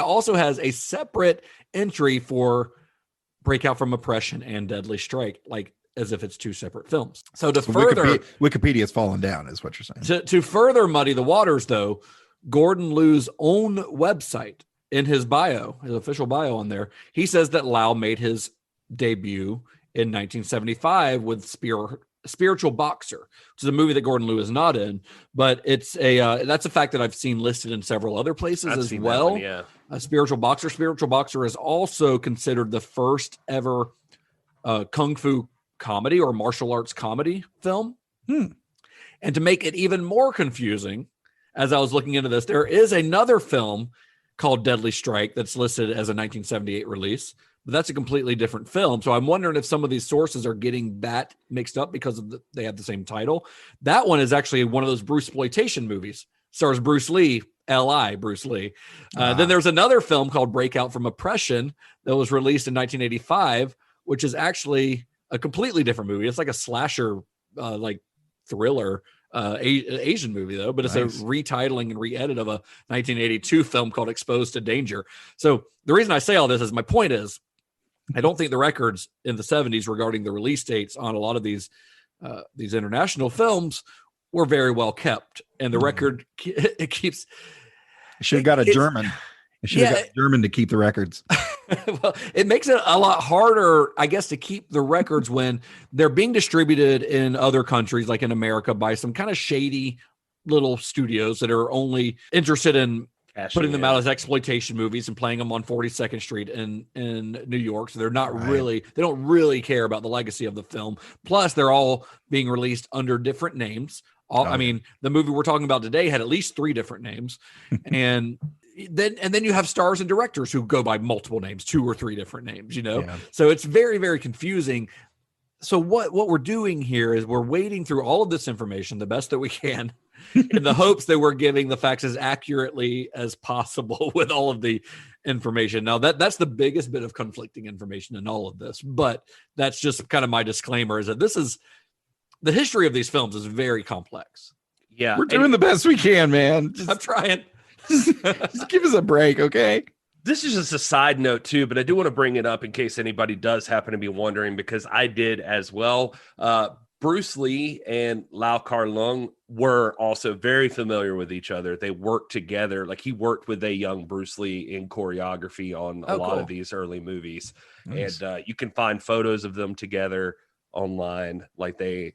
also has a separate entry for Breakout from Oppression and Deadly Strike, like as if it's two separate films. So Wikipedia's fallen down, is what you're saying. To further muddy the waters, though, Gordon Liu's own website, in his bio, his official bio on there, he says that Lau made his debut in 1975 with Spiritual Boxer, which is a movie that Gordon Liu is not in, but it's that's a fact that I've seen listed in several other places as well. Spiritual Boxer. Spiritual Boxer is also considered the first ever kung fu comedy or martial arts comedy film. And to make it even more confusing, as I was looking into this, there is another film called Deadly Strike that's listed as a 1978 release. But that's a completely different film. So I'm wondering if some of these sources are getting that mixed up because they have the same title. That one is actually one of those Bruceploitation movies. Stars Bruce Lee, L.I. Bruce Lee. Then there's another film called Breakout from Oppression that was released in 1985, which is actually a completely different movie. It's like a slasher, like thriller, Asian movie though, but it's a retitling and re-edit of a 1982 film called Exposed to Danger. So the reason I say all this is my point is, I don't think the records in the 70s regarding the release dates on a lot of these international films were very well kept. And the record, it keeps, Should have got a German. Should have got a German to keep the records. Well, it makes it a lot harder, I guess, to keep the records when they're being distributed in other countries, like in America, by some kind of shady little studios that are only interested in putting them out as exploitation movies and playing them on 42nd Street in New York. So they're not they don't really care about the legacy of the film. Plus, they're all being released under different names. I mean, the movie we're talking about today had at least 3 different names. And then you have stars and directors who go by multiple names, 2 or 3 different names, So it's very, very confusing. So what we're doing here is we're wading through all of this information the best that we can in the hopes that we're giving the facts as accurately as possible with all of the information. Now that's the biggest bit of conflicting information in all of this, but that's just kind of my disclaimer, is that the history of these films is very complex. Yeah. We're doing the best we can, man. I'm trying. Just give us a break, okay? This is just a side note too, but I do want to bring it up in case anybody does happen to be wondering, because I did as well. Bruce Lee and Lau Kar-leung were also very familiar with each other. They worked together. Like, he worked with a young Bruce Lee in choreography on a lot of these early movies. Nice. And you can find photos of them together online. Like they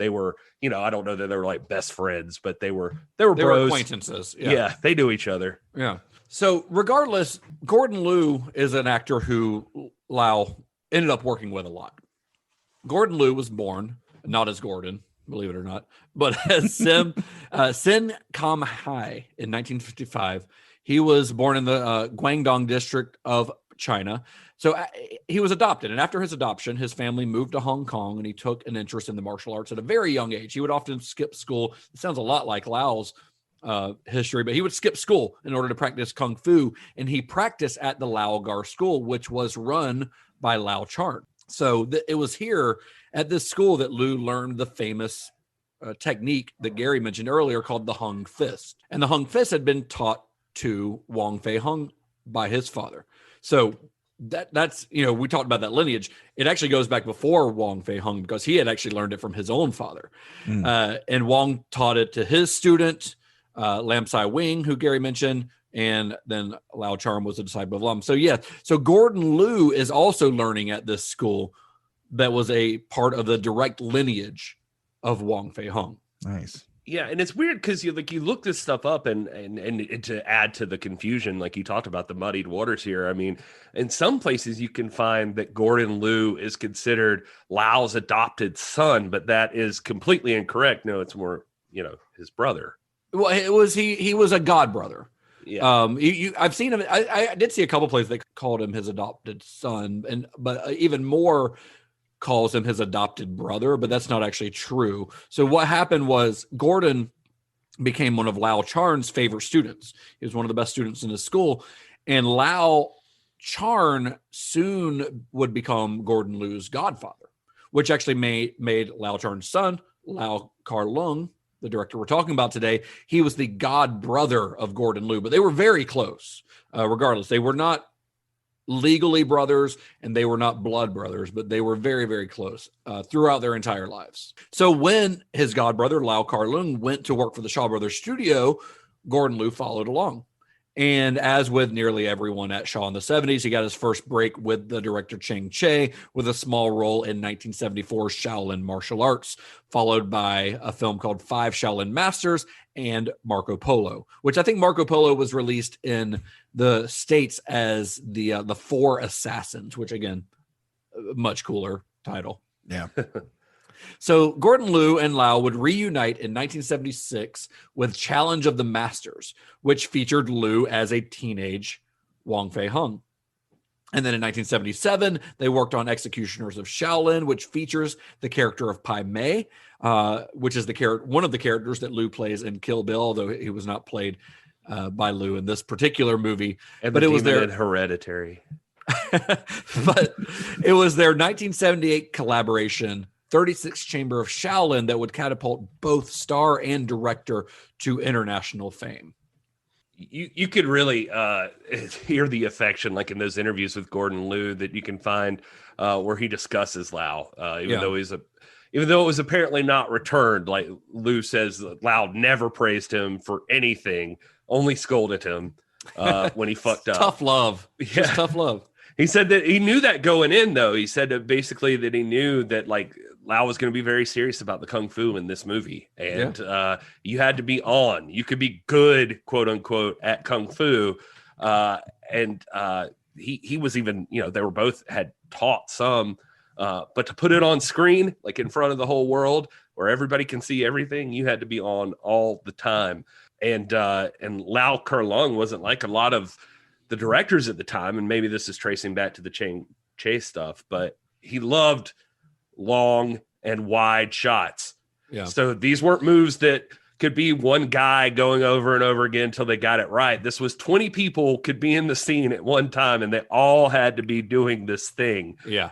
were, I don't know that they were like best friends, but they were bros. Acquaintances. Yeah, they knew each other. Yeah. So regardless, Gordon Liu is an actor who Lau ended up working with a lot. Gordon Liu was born, not as Gordon, believe it or not, but as Sin Kam Hai in 1955. He was born in the Guangdong district of China. So he was adopted. And after his adoption, his family moved to Hong Kong, and he took an interest in the martial arts at a very young age. He would often skip school. It sounds a lot like Lau's history, but he would skip school in order to practice Kung Fu. And he practiced at the Lao Gar School, which was run by Lao Charn. So it was here at this school that Liu learned the famous technique that Gary mentioned earlier called the Hung Fist. And the Hung Fist had been taught to Wang Fei Hung by his father. So that's, we talked about that lineage. It actually goes back before Wang Fei Hung, because he had actually learned it from his own father. And Wang taught it to his student, Lam Sai Wing, who Gary mentioned, and then Lao Charm was a disciple of Lam. So Gordon Liu is also learning at this school that was a part of the direct lineage of Wang Fei Hung. Nice. Yeah, and it's weird because you look this stuff up and to add to the confusion, like you talked about the muddied waters here. I mean, in some places you can find that Gordon Liu is considered Lao's adopted son, but that is completely incorrect. No, it's more, his brother. Well, he was a god brother. Yeah. I've seen him. I did see a couple places they called him his adopted son, but even more calls him his adopted brother, but that's not actually true. So what happened was Gordon became one of Lao Charn's favorite students. He was one of the best students in his school, and Lao Charn soon would become Gordon Liu's godfather, which actually made Lao Charn's son, Lau Kar-leung, the director we're talking about today, he was the god brother of Gordon Liu, but they were very close. Regardless, they were not legally brothers and they were not blood brothers, but they were very, very close throughout their entire lives. So when his god brother, Lau Kar-leung, went to work for the Shaw Brothers studio, Gordon Liu followed along. And as with nearly everyone at Shaw in the 70s, he got his first break with the director Chang Che with a small role in 1974's Shaolin Martial Arts, followed by a film called Five Shaolin Masters and Marco Polo, which I think Marco Polo was released in the States as the Four Assassins, which again, much cooler title. Yeah. So Gordon Liu and Lau would reunite in 1976 with Challenge of the Masters, which featured Liu as a teenage Wang Fei Hung. And then in 1977, they worked on Executioners of Shaolin, which features the character of Pai Mei, which is one of the characters that Liu plays in Kill Bill, although he was not played by Liu in this particular movie. But it was their Hereditary. But it was their 1978 collaboration, 36 Chamber of Shaolin, that would catapult both star and director to international fame. You could really hear the affection, like in those interviews with Gordon Liu that you can find where he discusses Lau, even though even though it was apparently not returned. Like Lou says, Lau never praised him for anything, only scolded him when he fucked up. Tough love. Yeah. Just tough love. He said that he knew that going in, though. He said that basically that he knew that like Lau was going to be very serious about the kung fu in this movie, and you had to be on. You could be good, quote unquote, at kung fu, and he was even, you know, they were both had taught some, but to put it on screen, like in front of the whole world, where everybody can see everything, you had to be on all the time. And Lau Kerlung wasn't like a lot of the directors at the time, and maybe this is tracing back to the chase stuff, but he loved long and wide shots. Yeah. So these weren't moves that could be one guy going over and over again until they got it right. This was 20 people could be in the scene at one time, and they all had to be doing this thing. Yeah.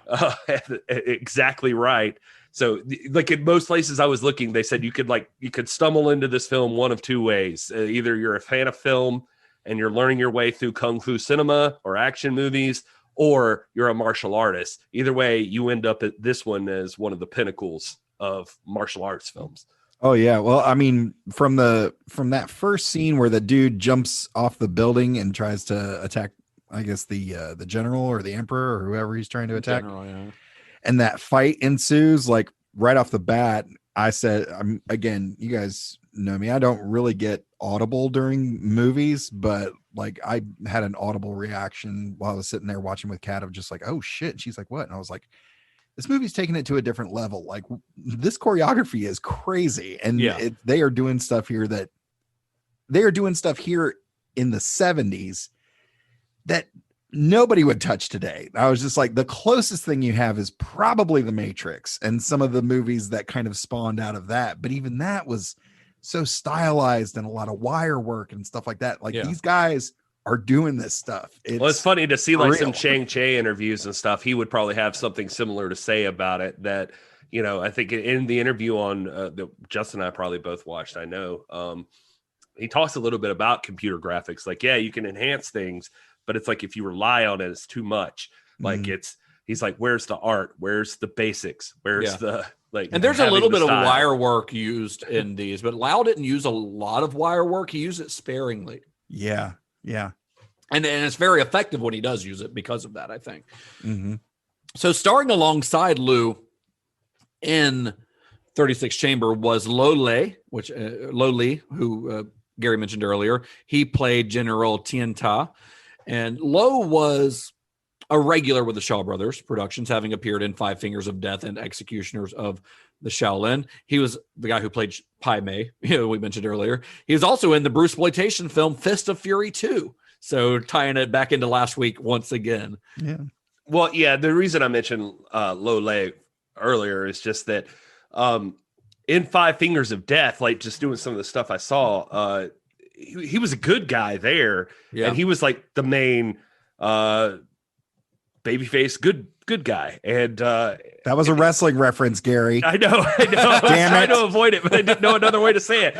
Exactly right. So like in most places I was looking, they said you could stumble into this film one of two ways. Either you're a fan of film and you're learning your way through kung fu cinema or action movies, or you're a martial artist. Either way, you end up at this one as one of the pinnacles of martial arts films. Oh yeah. Well, I mean, from that first scene where the dude jumps off the building and tries to attack, I guess the general or the emperor or whoever he's trying to attack, General, yeah. and that fight ensues, like right off the bat, I said, again, you guys know me, I don't really get audible during movies, but like I had an audible reaction while I was sitting there watching with Kat of just like, oh shit. And she's like, what? And I was like, this movie's taking it to a different level. Like this choreography is crazy. And they are doing stuff here in the 70s that nobody would touch today. I was just like, the closest thing you have is probably The Matrix and some of the movies that kind of spawned out of that. But even that was so stylized and a lot of wire work and stuff like that. Like these guys are doing this stuff. It's funny to see like some Chang-Chi interviews and stuff. He would probably have something similar to say about it that, you know, I think in the interview on that Justin and I probably both watched, I know, he talks a little bit about computer graphics. Like, yeah, you can enhance things, but it's like if you rely on it, it's too much. Like he's like, where's the art? Where's the basics? Where's the like? And there's a little bit of wire work used in these, but Lau didn't use a lot of wire work. He used it sparingly. Yeah. Yeah. And it's very effective when he does use it because of that, I think. Mm-hmm. So starring alongside Lou in 36 Chamber was Lo Li, who Gary mentioned earlier. He played General Tien Ta. And Lo was a regular with the Shaw Brothers productions, having appeared in Five Fingers of Death and Executioners of the Shaolin. He was the guy who played Pai Mei, we mentioned earlier. He was also in the Bruceploitation film Fist of Fury 2. So tying it back into last week once again. Yeah. Well, yeah, the reason I mentioned Lo Li earlier is just that in Five Fingers of Death, like just doing some of the stuff I saw, he was a good guy there. Yeah. And he was like the main babyface good guy. And that was a wrestling reference, Gary. I know. Damn I was trying to avoid it, but I didn't know another way to say it.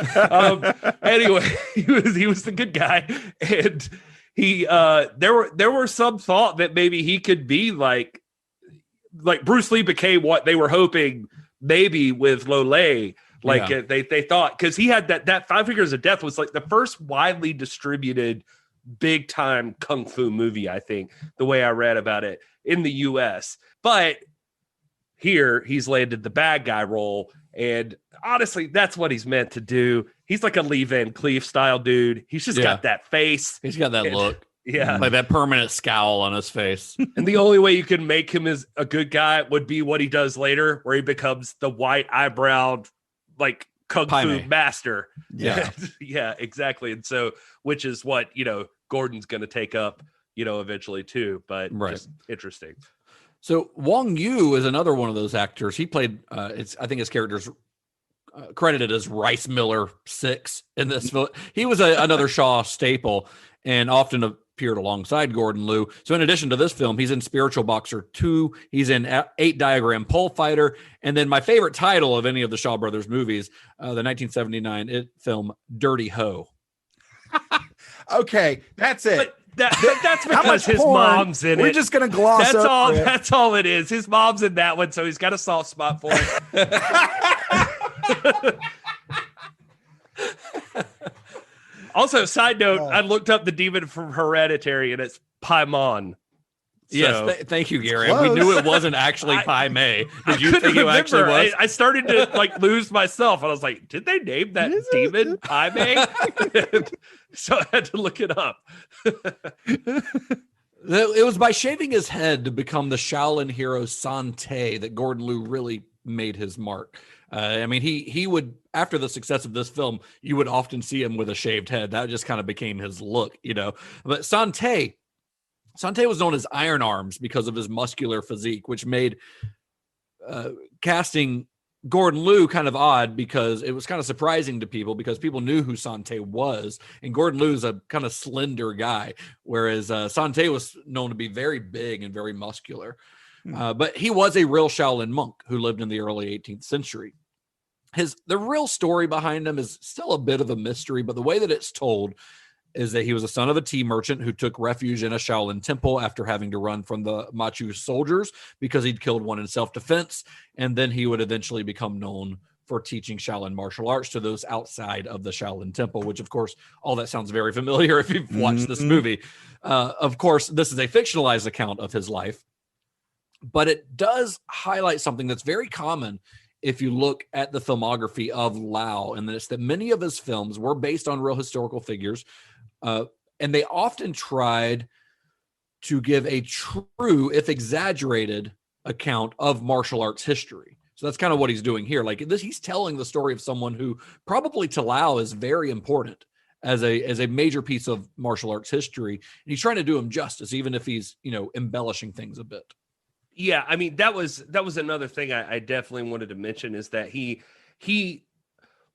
Anyway, he was the good guy, and he there were some thought that maybe he could be like Bruce Lee became what they were hoping maybe with Lo Li. Like they thought, because he had that Five Fingers of Death was like the first widely distributed big time kung fu movie, I think, the way I read about it in the US. But here he's landed the bad guy role, and honestly, that's what he's meant to do. He's like a Lee Van Cleef style dude. He's just got that face. He's got that look. Yeah. Like that permanent scowl on his face. And the only way you can make him as a good guy would be what he does later, where he becomes the white eyebrowed like kung fu master. Yeah. Yeah, exactly. And so, which is what, Gordon's going to take up, eventually too, but just interesting. So Wong Yu is another one of those actors. He played, I think his character's credited as Rice Miller 6 in this film. He was another Shaw staple and often appeared alongside Gordon Liu. So in addition to this film, he's in Spiritual Boxer 2. He's in 8 Diagram Pole Fighter. And then my favorite title of any of the Shaw Brothers movies, the 1979 film Dirty Ho. Okay, that's it. That's How much because his porn? mom's in it. We're just gonna gloss That's over all. it. That's all it is. His mom's in that one, so he's got a soft spot for it. Also, side note, I looked up the demon from Hereditary, and it's Paimon. Yes, thank you, Gary. Close. We knew it wasn't actually Pai Mei. I Did you couldn't think it actually remember. was? I started to like lose myself. I was like, did they name that demon Pai Mei? So I had to look it up. It was by shaving his head to become the Shaolin hero San Te that Gordon Liu really made his mark. I mean, he would, after the success of this film, you would often see him with a shaved head. That just kind of became his look, you know. But San Te was known as Iron Arms because of his muscular physique, which made casting Gordon Liu kind of odd, because it was kind of surprising to people because people knew who San Te was, and Gordon Liu is a kind of slender guy, whereas San Te was known to be very big and very muscular. But he was a real Shaolin monk who lived in the early 18th century. The real story behind him is still a bit of a mystery, but the way that it's told is that he was the son of a tea merchant who took refuge in a Shaolin temple after having to run from the Manchu soldiers because he'd killed one in self-defense. And then he would eventually become known for teaching Shaolin martial arts to those outside of the Shaolin temple, which, of course, all that sounds very familiar if you've watched this movie. Of course, this is a fictionalized account of his life, but it does highlight something that's very common if you look at the filmography of Lau, and it's that many of his films were based on real historical figures, and they often tried to give a true, if exaggerated, account of martial arts history. So that's kind of what he's doing here. Like this, he's telling the story of someone who probably to Lau is very important as a major piece of martial arts history, and he's trying to do him justice, even if he's, you know, embellishing things a bit. Yeah, I mean, that was another thing I definitely wanted to mention, is that he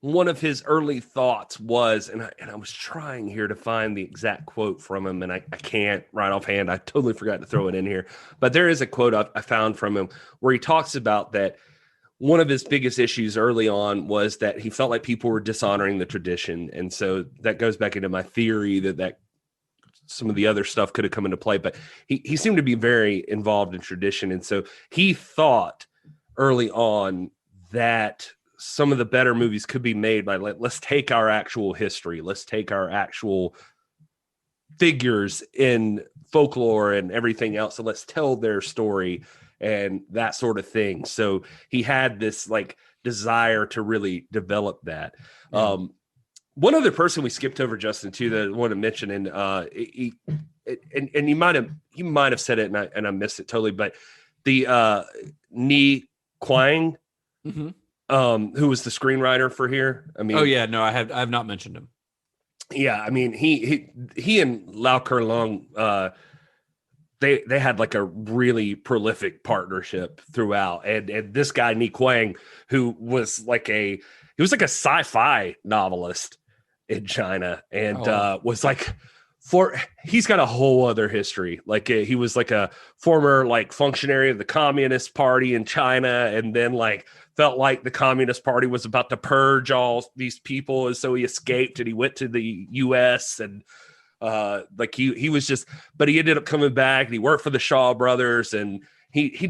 one of his early thoughts was, and I was trying here to find the exact quote from him, and I can't right offhand. I totally forgot to throw it in here, but there is a quote I found from him where he talks about that one of his biggest issues early on was that he felt like people were dishonoring the tradition, and so that goes back into my theory that some of the other stuff could have come into play, but he seemed to be very involved in tradition. And so he thought early on that some of the better movies could be made by, let's take our actual history. Let's take our actual figures in folklore and everything else, and let's tell their story and that sort of thing. So he had this like desire to really develop that. Yeah. One other person we skipped over, Justin, too, that I want to mention, and he might have said it, and I missed it totally, but the Ni Kuang, who was the screenwriter for here. I mean, oh yeah, no, I have not mentioned him. Yeah, I mean, he and Lau Kerlung, they had like a really prolific partnership throughout, and this guy Ni Kuang, who was like a sci-fi novelist in China, and was like, he's got a whole other history. Like he was like a former like functionary of the Communist Party in China, and then like felt like the Communist Party was about to purge all these people, and so he escaped and he went to the US, and like he was just, but he ended up coming back and he worked for the Shaw brothers, and he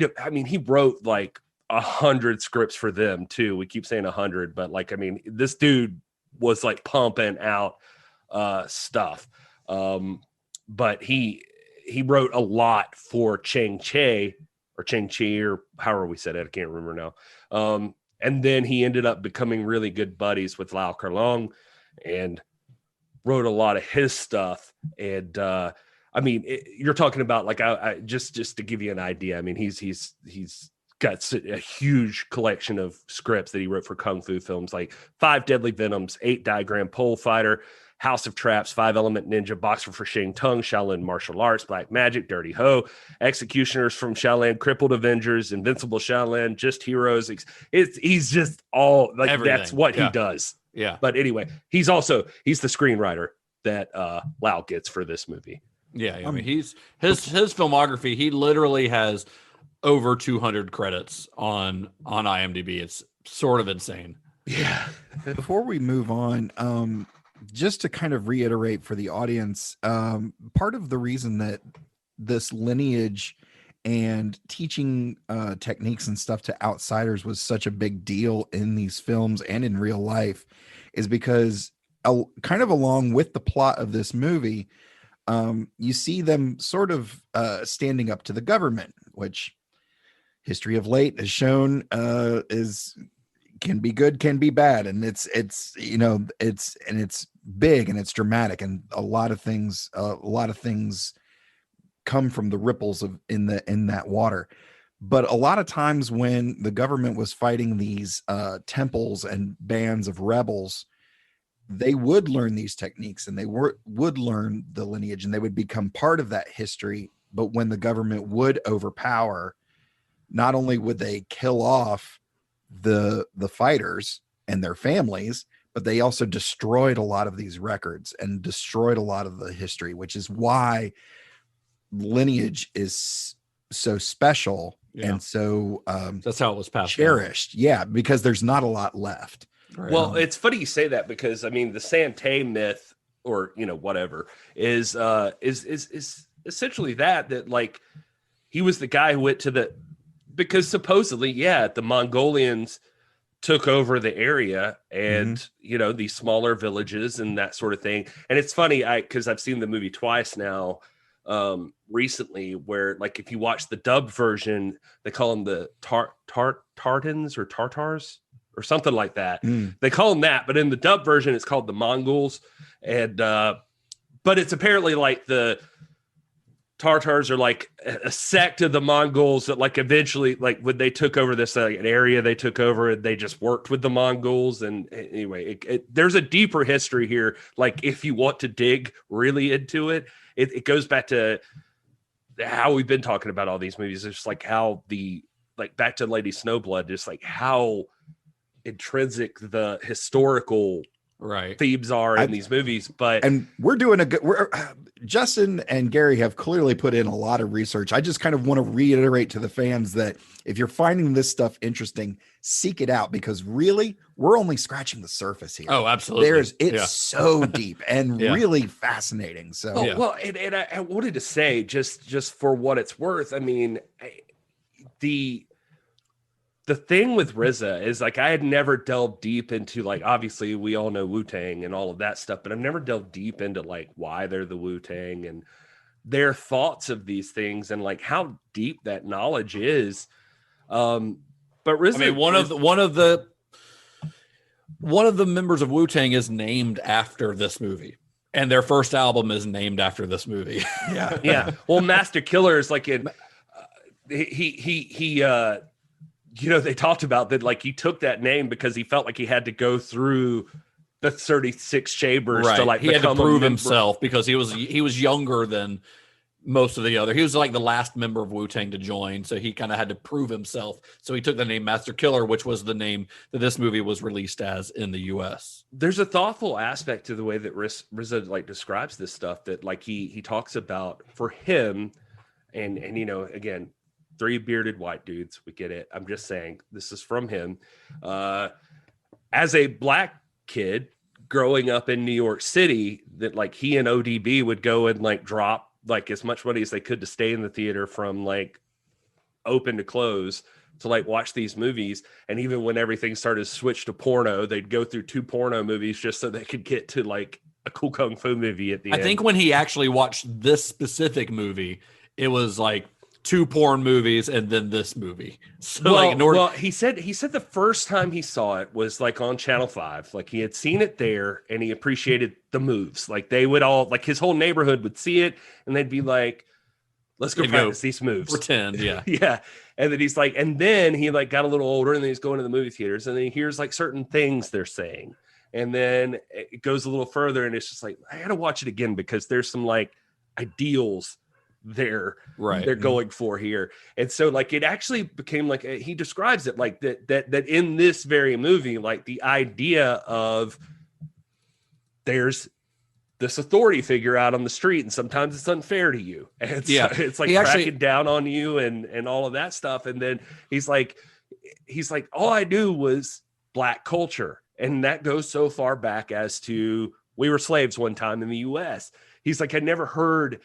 wrote like 100 scripts for them too. We keep saying 100, but like, I mean, this dude was like pumping out stuff. But he wrote a lot for Chang Chi, or however we said it, I can't remember now. And then he ended up becoming really good buddies with Lau Kerlung and wrote a lot of his stuff. And I mean, you're talking about like, I just to give you an idea, I mean, he's got a huge collection of scripts that he wrote for Kung Fu films, like 5 Deadly Venoms, 8 Diagram Pole Fighter, House of Traps, 5 Element Ninja, Boxer for Shang Tung, Shaolin Martial Arts, Black Magic, Dirty Ho, Executioners from Shaolin, Crippled Avengers, Invincible Shaolin, Just Heroes. He's just all like, everything. That's what he does. Yeah. But anyway, he's the screenwriter that Lau gets for this movie. Yeah. I mean, his filmography, he literally has over 200 credits on IMDb. It's sort of insane. Yeah. Before we move on, just to kind of reiterate for the audience, part of the reason that this lineage and teaching techniques and stuff to outsiders was such a big deal in these films and in real life is because kind of along with the plot of this movie, you see them sort of standing up to the government, which history of late has shown can be good, can be bad, and it's big and it's dramatic, and a lot of things come from the ripples in that water. But a lot of times when the government was fighting these temples and bands of rebels, they would learn these techniques and they would learn the lineage and they would become part of that history. But when the government would overpower, not only would they kill off the fighters and their families, but they also destroyed a lot of these records and destroyed a lot of the history, which is why lineage is so special and so that's how it was passed cherished down. Yeah, because there's not a lot left. Right. Well, it's funny you say that because I mean the Sante myth, or whatever, is essentially that like he was the guy who went to because supposedly the Mongolians took over the area and these smaller villages and that sort of thing. And it's funny because I've seen the movie twice now recently, where like if you watch the dubbed version, they call them the Tartans or Tartars or something like that. They call them that, but in the dub version, it's called the Mongols. And but it's apparently like the Tartars are like a sect of the Mongols that like eventually, like when they took over this an area they took over, and they just worked with the Mongols. And anyway, there's a deeper history here. Like if you want to dig really into it, it goes back to how we've been talking about all these movies. It's just like how back to Lady Snowblood, just like how intrinsic the historical themes are in these movies. And we're doing Justin and Gary have clearly put in a lot of research. I just kind of want to reiterate to the fans that if you're finding this stuff interesting, seek it out, because really we're only scratching the surface here. Oh, absolutely. It's so deep and really fascinating. So and I wanted to say just for what it's worth, I mean, the thing with RZA is like I had never delved deep into, like, obviously we all know Wu-Tang and all of that stuff, but I've never delved deep into like why they're the Wu-Tang and their thoughts of these things and like how deep that knowledge is. But RZA, I mean, one of the members of Wu-Tang is named after this movie, and their first album is named after this movie. Yeah. Well, Master Killer is like they talked about that, like he took that name because he felt like he had to go through the 36 chambers to like he had to prove himself, because he was younger than most of the other. He was like the last member of Wu-Tang to join, so he kind of had to prove himself. So he took the name Master Killer, which was the name that this movie was released as in the US. There's a thoughtful aspect to the way that RZA like describes this stuff, that like he talks about for him, and again, 3 bearded white dudes. We get it. I'm just saying this is from him. As a black kid growing up in New York City, that like he and ODB would go and like drop like as much money as they could to stay in the theater from like open to close to like watch these movies. And even when everything started to switch to porno, they'd go through 2 porno movies just so they could get to like a cool kung fu movie at the end. I think when he actually watched this specific movie, it was like 2 porn movies and then this movie. So he said the first time he saw it was like on Channel 5. Like he had seen it there and he appreciated the moves. Like they would all, like his whole neighborhood would see it and they'd be like, let's go practice these moves. Pretend, yeah. Yeah. And then he's like, and then he like got a little older and then he's going to the movie theaters and then he hears like certain things they're saying. And then it goes a little further and it's just like, I gotta watch it again because there's some like ideals they're going for here. And so like it actually became like he describes it like that in this very movie, like the idea of there's this authority figure out on the street and sometimes it's unfair to you, and it's like cracking down on you and all of that stuff. And then he's like all I knew was black culture, and that goes so far back as to We were slaves one time in the U.S. He's like, I never heard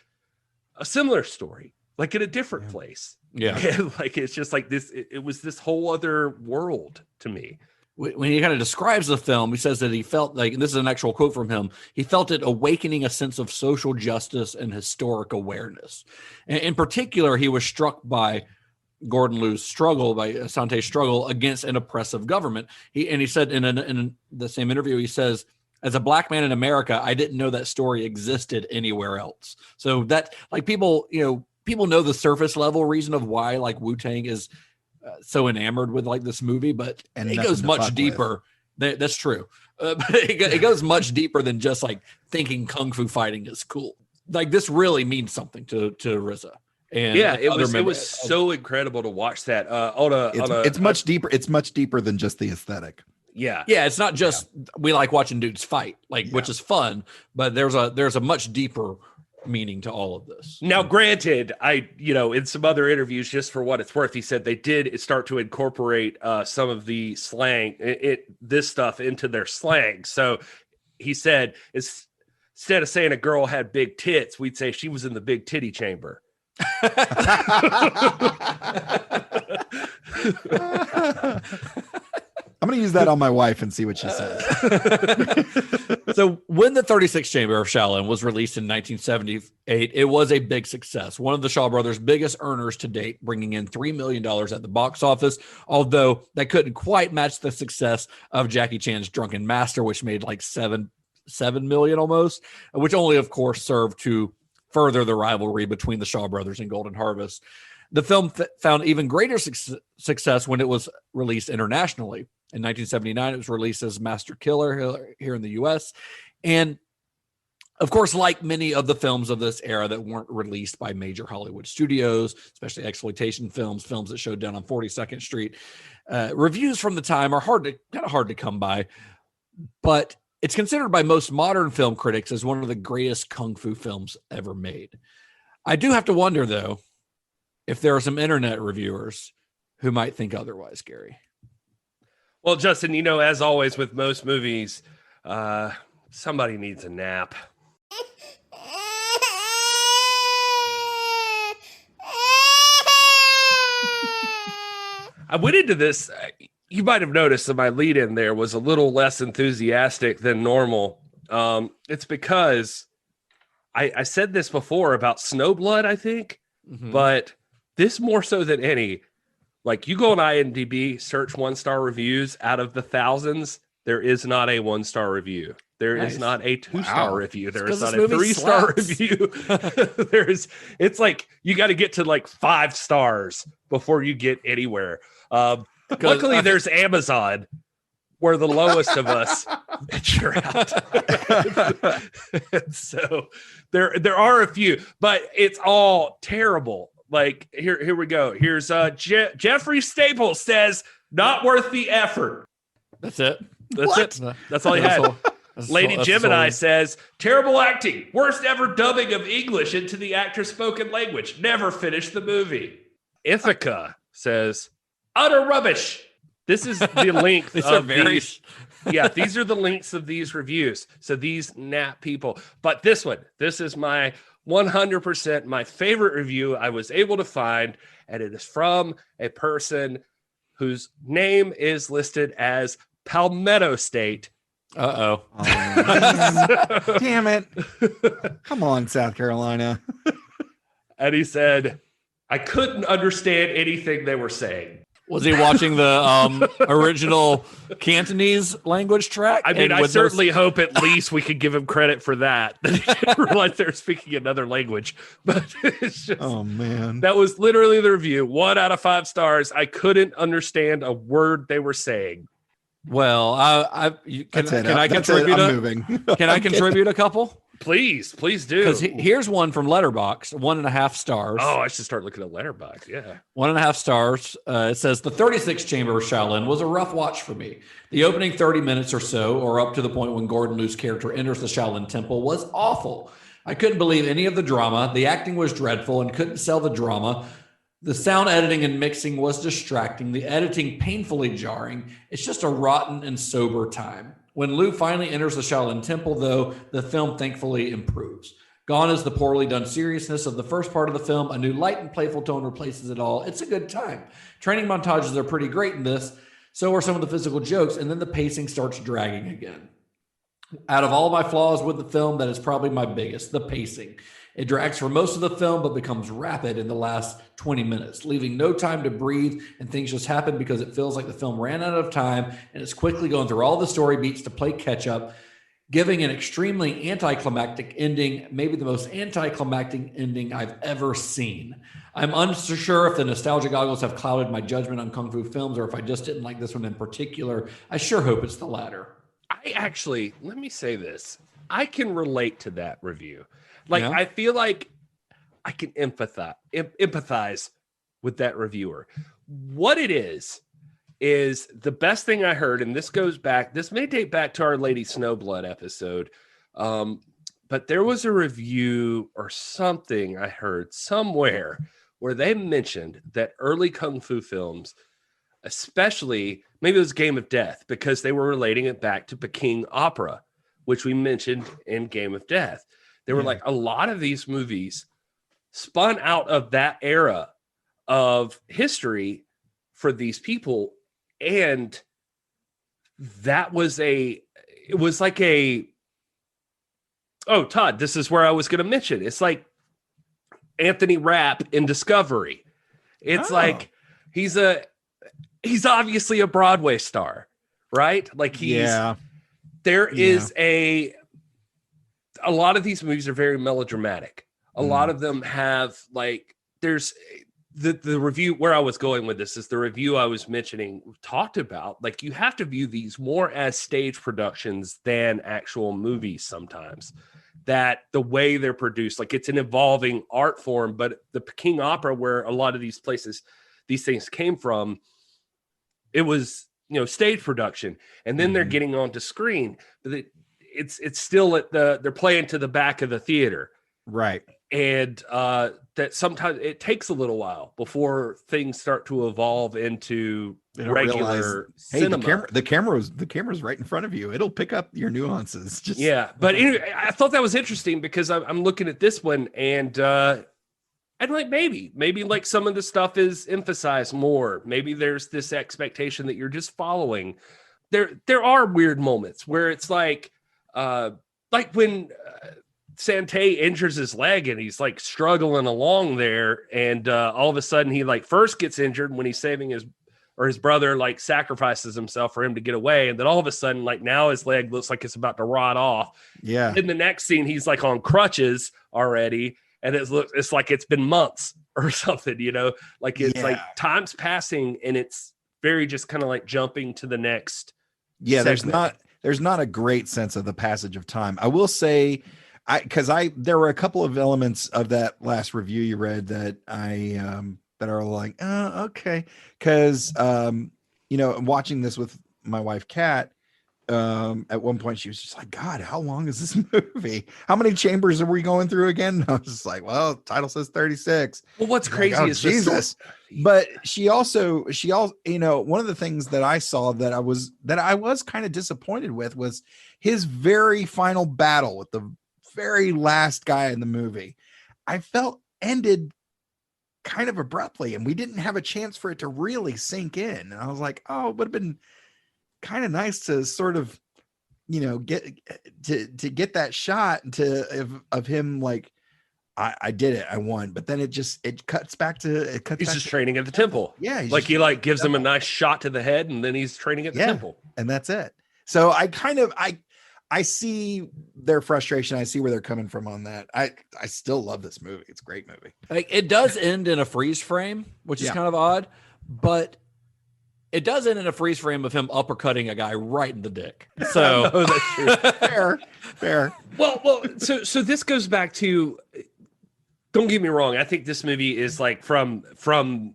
a similar story, like in a different place. Yeah. And like, it's just like this, it was this whole other world to me. When he kind of describes the film, he says that he felt like, and this is an actual quote from him, he felt it awakening a sense of social justice and historic awareness. And in particular, he was struck by Gordon Liu's struggle, by Asante's struggle against an oppressive government. He said in the same interview, he says, as a black man in America, I didn't know that story existed anywhere else. So that, like, people know the surface level reason of why like Wu-Tang is so enamored with like this movie, but it goes much deeper. That's true. But it goes much deeper than just like thinking kung fu fighting is cool. Like this really means something to RZA. And yeah, it was so incredible to watch that. It's much deeper. It's much deeper than just the aesthetic. Yeah. Yeah. It's not just we like watching dudes fight, which is fun, but there's a much deeper meaning to all of this. Now, granted, in some other interviews, just for what it's worth, he said they did start to incorporate some of the slang, this stuff into their slang. So he said, instead of saying a girl had big tits, we'd say she was in the big titty chamber. I'm going to use that on my wife and see what she says. So when the 36th Chamber of Shaolin was released in 1978, it was a big success. One of the Shaw Brothers' biggest earners to date, bringing in $3 million at the box office, although that couldn't quite match the success of Jackie Chan's Drunken Master, which made like $7 million almost, which only, of course, served to further the rivalry between the Shaw Brothers and Golden Harvest. The film found even greater success when it was released internationally. In 1979, it was released as Master Killer here in the U.S. And, of course, like many of the films of this era that weren't released by major Hollywood studios, especially exploitation films that showed down on 42nd Street, reviews from the time are kind of hard to come by. But it's considered by most modern film critics as one of the greatest kung fu films ever made. I do have to wonder, though, if there are some internet reviewers who might think otherwise, Gary. Well, Justin, as always with most movies, somebody needs a nap. I went into this, you might have noticed that my lead in there was a little less enthusiastic than normal. It's because I said this before about Snowblood, I think, but this more so than any. Like, you go on IMDb, search 1-star reviews. Out of the thousands, there is not a 1-star review. There is not a 2-star review. There is not a 3-star review. It's like you got to get to like 5 stars before you get anywhere. Luckily, there's Amazon, where the lowest of us venture out. So there are a few, but it's all terrible. Like, here we go. Here's Jeffrey Staples says, not worth the effort. That's it. That's it. That's all he had. Lady Gemini says, terrible acting. Worst ever dubbing of English into the actor's spoken language. Never finished the movie. Ithaca says, utter rubbish. This is the length of these. Yeah, these are the lengths of these reviews. So these nap people. But this is my 100% my favorite review I was able to find, and it is from a person whose name is listed as Palmetto State. Uh-oh. Damn it. Come on, South Carolina. And he said, I couldn't understand anything they were saying. Was he watching the original Cantonese language track? I mean, I certainly hope at least we could give him credit for that. That he didn't realize they're speaking another language. But it's just, oh man, that was literally the review. 1 out of 5 stars. I couldn't understand a word they were saying. Well, can I contribute a couple? Please do. Because here's one from Letterboxd, 1.5 stars. Oh, I should start looking at Letterboxd. Yeah. 1.5 stars. It says, the 36th Chamber of Shaolin was a rough watch for me. The opening 30 minutes or so, or up to the point when Gordon Liu's character enters the Shaolin Temple, was awful. I couldn't believe any of the drama. The acting was dreadful and couldn't sell the drama. The sound editing and mixing was distracting. The editing painfully jarring. It's just a rotten and sober time. When Liu finally enters the Shaolin Temple, though, the film thankfully improves. Gone is the poorly done seriousness of the first part of the film. A new light and playful tone replaces it all. It's a good time. Training montages are pretty great in this. So are some of the physical jokes, and then the pacing starts dragging again. Out of all my flaws with the film, that is probably my biggest, the pacing. It drags for most of the film, but becomes rapid in the last 20 minutes, leaving no time to breathe, and things just happen because it feels like the film ran out of time, and it's quickly going through all the story beats to play catch up, giving an extremely anticlimactic ending, maybe the most anticlimactic ending I've ever seen. I'm unsure if the nostalgia goggles have clouded my judgment on Kung Fu films or if I just didn't like this one in particular. I sure hope it's the latter. Let me say this. I can relate to that review. Like, Yeah. I feel like I can empathize with that reviewer. What it is the best thing I heard, and this may date back to our Lady Snowblood episode, but there was a review or something I heard somewhere where they mentioned that early Kung Fu films, especially, maybe it was Game of Death, because they were relating it back to Peking opera, which we mentioned in Game of Death. They were like, a lot of these movies spun out of that era of history for these people. And that was it was like oh, Todd, this is where I was going to mention. It's like Anthony Rapp in Discovery. It's like, he's obviously a Broadway star, right? Like there is a lot of these movies are very melodramatic. A lot of them have there's the review where I was going with this is the review I was mentioning talked about, like, you have to view these more as stage productions than actual movies sometimes. That the way they're produced, like, it's an evolving art form, but the Peking opera, where a lot of these things came from, it was, stage production, and then they're getting onto screen, but it's still they're playing to the back of the theater. Right. And that sometimes it takes a little while before things start to evolve into regular cinema. The camera's right in front of you. It'll pick up your nuances. But anyway, I thought that was interesting because I'm looking at this one and like maybe like some of the stuff is emphasized more. Maybe there's this expectation that you're just following. There are weird moments where it's like when Sante injures his leg and he's like struggling along there, and all of a sudden he first gets injured when he's saving his brother sacrifices himself for him to get away, and then all of a sudden now his leg looks like it's about to rot off. Yeah. In the next scene he's on crutches already, and it's like it's been months or something, it's time's passing, and it's very just kind of jumping to the next. Yeah, segment. there's not a great sense of the passage of time. I will say, there were a couple of elements of that last review you read that that are like, oh, okay. Because watching this with my wife Kat, at one point she was just like, God, how long is this movie? How many chambers are we going through again? And I was just like, well, title says 36. Well, what's crazy is Jesus. But she also, one of the things that I saw that I was kind of disappointed with was his very final battle with the very last guy in the movie. I felt ended kind of abruptly, and we didn't have a chance for it to really sink in. And I was like, oh, it would have been kind of nice to sort of, get get that shot of him like, I did it, I won. But then it cuts back to he's just training at the temple. Yeah, he gives him a nice shot to the head, and then he's training at the temple, and that's it. So I see their frustration. I see where they're coming from on that. I still love this movie. It's a great movie. It does end in a freeze frame, which is kind of odd, but it does end in a freeze frame of him uppercutting a guy right in the dick. So that's true. Fair. Well, so this goes back to, don't get me wrong, I think this movie is from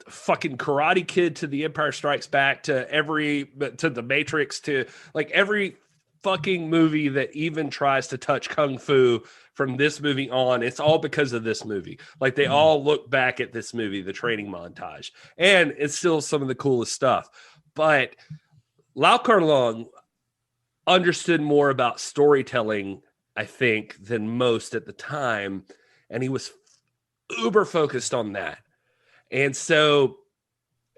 fucking Karate Kid to The Empire Strikes Back to The Matrix to every fucking movie that even tries to touch kung fu from this movie on. It's all because of this movie. They all look back at this movie, the training montage, and it's still some of the coolest stuff. But Lau Kar Lung, understood more about storytelling, I think, than most at the time. And he was uber focused on that. And so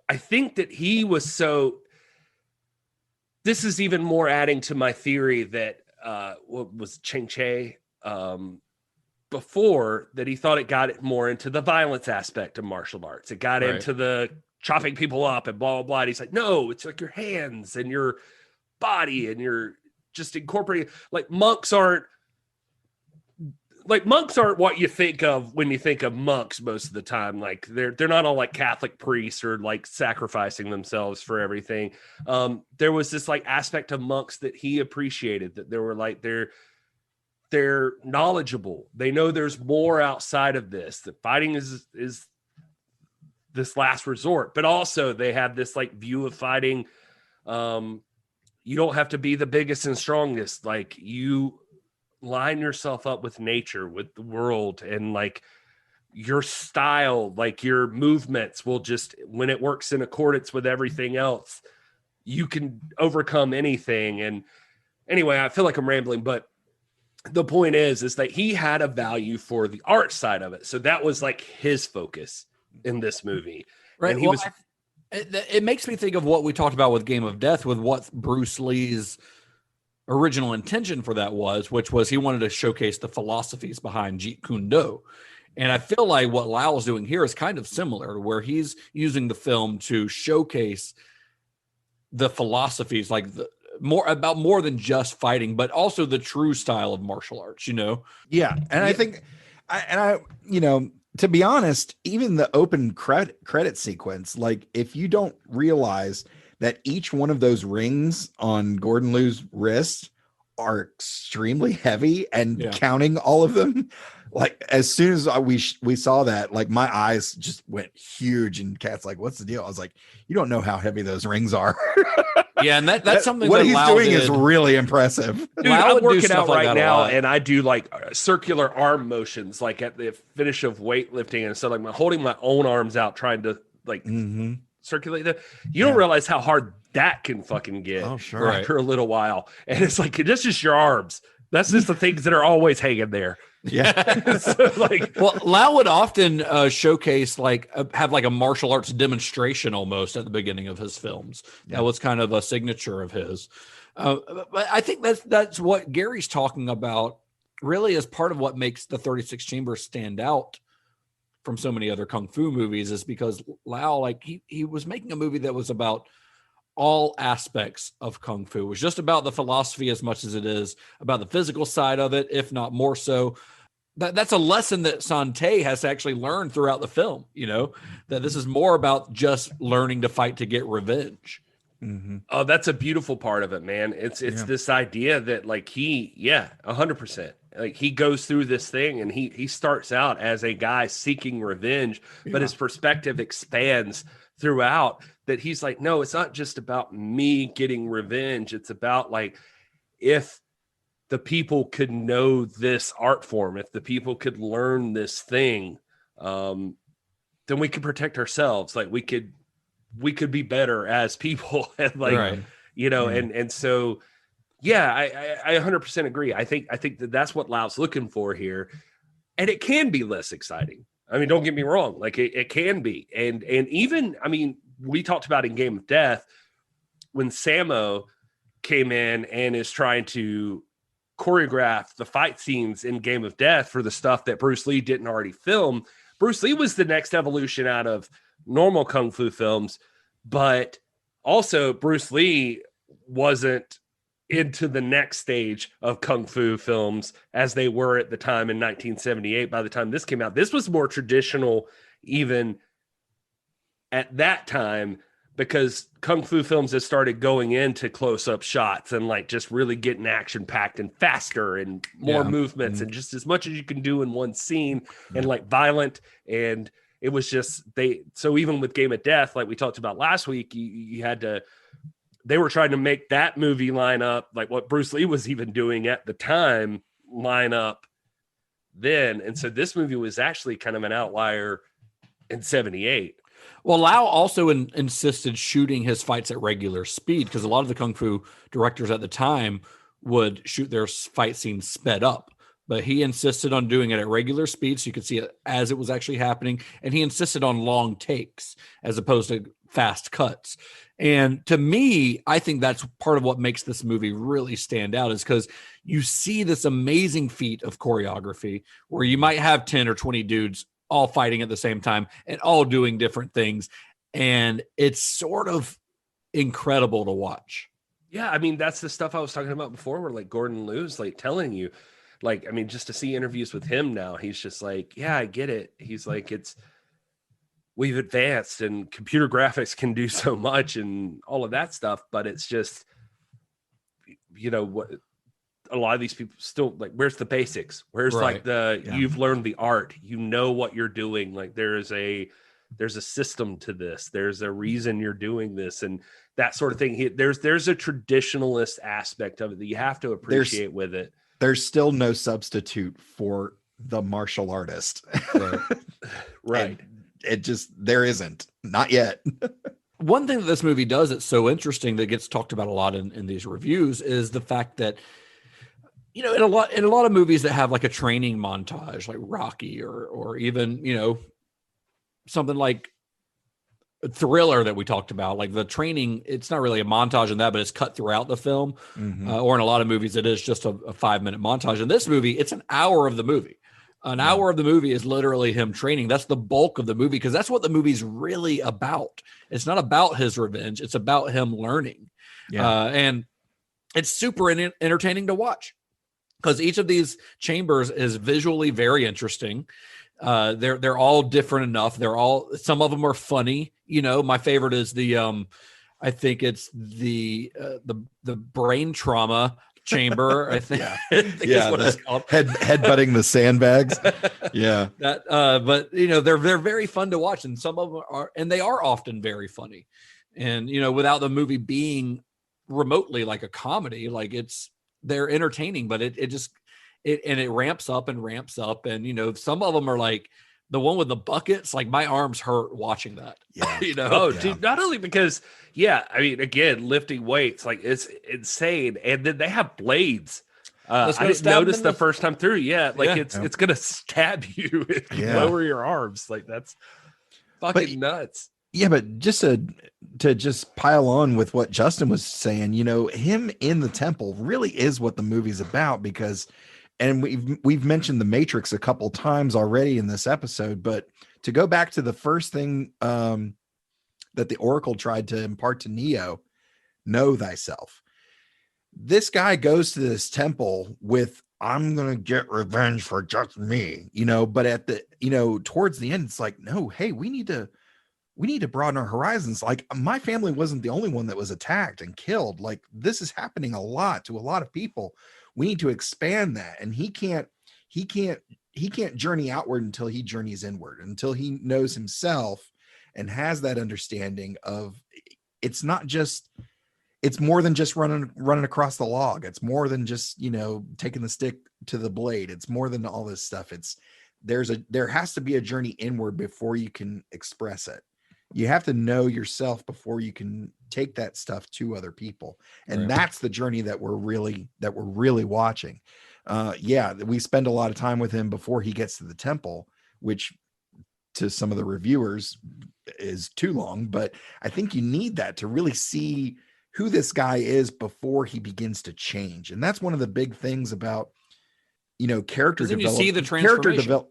I think that he was this is even more adding to my theory that what was Chang Che before, that he thought it got it more into the violence aspect of martial arts. It got into the chopping people up and blah, blah, blah. And he's like, no, it's like your hands and your body, and you're just incorporating, like monks aren't what you think of when you think of monks most of the time. Like they're not all like Catholic priests or like sacrificing themselves for everything. There was this like aspect of monks that he appreciated, that they were like, they're knowledgeable. They know there's more outside of this, that fighting is this last resort, but also they have this like view of fighting. You don't have to be the biggest and strongest. Like you line yourself up with nature, with the world, and like your style, like your movements will just, when it works in accordance with everything else, you can overcome anything. And anyway, I feel like I'm rambling, but the point is that he had a value for the art side of it. So that was like his focus in this movie. Right. And he was, it makes me think of what we talked about with Game of Death, with what Bruce Lee's original intention for that was, which was he wanted to showcase the philosophies behind Jeet Kune Do. And I feel like what Lau is doing here is kind of similar, where he's using the film to showcase the philosophies, like more than just fighting, but also the true style of martial arts, you know? Yeah. And I think, I to be honest, even the open credit sequence, like if you don't realize that each one of those rings on Gordon Liu's wrist are extremely heavy, and counting all of them, like as soon as we saw that, like my eyes just went huge, and Kat's like, what's the deal? I was like, you don't know how heavy those rings are. Yeah, and that's something what that he's Lau doing did. is really impressive. Dude, I'm working out right now, and I do like circular arm motions, like at the finish of weightlifting, and so like I'm holding my own arms out, trying to like circulate them. You don't realize how hard that can fucking get after a little while. And it's like, that's just your arms. That's just the things that are always hanging there. Yeah. So, like, well, Lau would often showcase have like a martial arts demonstration almost at the beginning of his films. That was kind of a signature of his. But I think that's what Gary's talking about, really, as part of what makes the 36 Chambers stand out from so many other kung fu movies, is because Lau, like he was making a movie that was about all aspects of kung fu. It was just about the philosophy as much as it is about the physical side of it, if not more so. That's a lesson that Sante has actually learned throughout the film, you know, that this is more about just learning to fight to get revenge. Mm-hmm. Oh, that's a beautiful part of it, man. It's this idea that like 100%. Like he goes through this thing, and he starts out as a guy seeking revenge, but his perspective expands throughout, that he's like, no, it's not just about me getting revenge. It's about like, if the people could know this art form, if the people could learn this thing, then we could protect ourselves. Like we could be better as people. And like, you know, and so, yeah, I 100% agree. I think that's what Lau's looking for here. And it can be less exciting. I mean, don't get me wrong. Like it can be. And even, I mean, we talked about in Game of Death, when Sammo came in and is trying to choreograph the fight scenes in Game of Death for the stuff that Bruce Lee didn't already film. Bruce Lee was the next evolution out of normal kung fu films, but also Bruce Lee wasn't into the next stage of kung fu films as they were at the time in 1978. By the time this came out, this was more traditional even at that time, because kung fu films had started going into close-up shots and like just really getting action-packed and faster and more movements and just as much as you can do in one scene and like violent. And it was just so even with Game of Death, like we talked about last week, you had to, they were trying to make that movie line up like what Bruce Lee was even doing at the time, line up then. And so this movie was actually kind of an outlier in 78. Well, Lau also insisted shooting his fights at regular speed because a lot of the kung fu directors at the time would shoot their fight scenes sped up. But he insisted on doing it at regular speed so you could see it as it was actually happening. And he insisted on long takes as opposed to fast cuts. And to me, I think that's part of what makes this movie really stand out is because you see this amazing feat of choreography where you might have 10 or 20 dudes all fighting at the same time and all doing different things. And it's sort of incredible to watch. Yeah, I mean, that's the stuff I was talking about before where like Gordon Liu's like telling you, like, I mean, just to see interviews with him now, he's just like, yeah, I get it. He's like, we've advanced and computer graphics can do so much and all of that stuff, but it's just, you know, what a lot of these people still like, where's the basics? Where's like you've learned the art, you know what you're doing. Like there's a system to this. There's a reason you're doing this and that sort of thing. There's a traditionalist aspect of it that you have to appreciate with it. There's still no substitute for the martial artist. Right. It just, there isn't, not yet. One thing that this movie does that's so interesting that gets talked about a lot in these reviews is the fact that, you know, in a lot of movies that have like a training montage, like Rocky or even, you know, something like Thriller that we talked about, like the training, it's not really a montage in that, but it's cut throughout the film. Or in a lot of movies, it is just a 5-minute montage. In this movie, it's an hour of the movie. An hour of the movie is literally him training. That's the bulk of the movie because that's what the movie's really about. It's not about his revenge. It's about him learning. And it's super entertaining to watch because each of these chambers is visually very interesting. They're all different enough. Some of them are funny. You know, my favorite is the I think it's the brain trauma chamber. I think, is what it's called. Headbutting the sandbags. Yeah. But you know, they're very fun to watch, and some of them are, and they are often very funny. And you know, without the movie being remotely like a comedy, like they're entertaining, but it ramps up and ramps up. And, you know, some of them are like the one with the buckets, like my arms hurt watching that. Yeah. You know, dude, not only because, I mean, again, lifting weights, like it's insane. And then they have blades. I didn't notice the first time through. Yeah. Like it's going to stab you if you lower your arms. Like that's fucking nuts. Yeah. But just to just pile on with what Justin was saying, you know, him in the temple really is what the movie's about because, and we've mentioned the Matrix a couple times already in this episode, but to go back to the first thing that the Oracle tried to impart to Neo, know thyself. This guy goes to this temple with, I'm going to get revenge for just me, you know, but at the, you know, towards the end, it's like, no, hey, we need to broaden our horizons. Like my family wasn't the only one that was attacked and killed. Like this is happening a lot to a lot of people. We need to expand that. And he can't journey outward until he journeys inward, until he knows himself and has that understanding of it's more than just running across the log. It's more than just, you know, taking the stick to the blade. It's more than all this stuff. There has to be a journey inward before you can express it. You have to know yourself before you can take that stuff to other people. And that's the journey that we're really watching. We spend a lot of time with him before he gets to the temple, which to some of the reviewers is too long, but I think you need that to really see who this guy is before he begins to change. And that's one of the big things about, you know, character development. You see the transformation.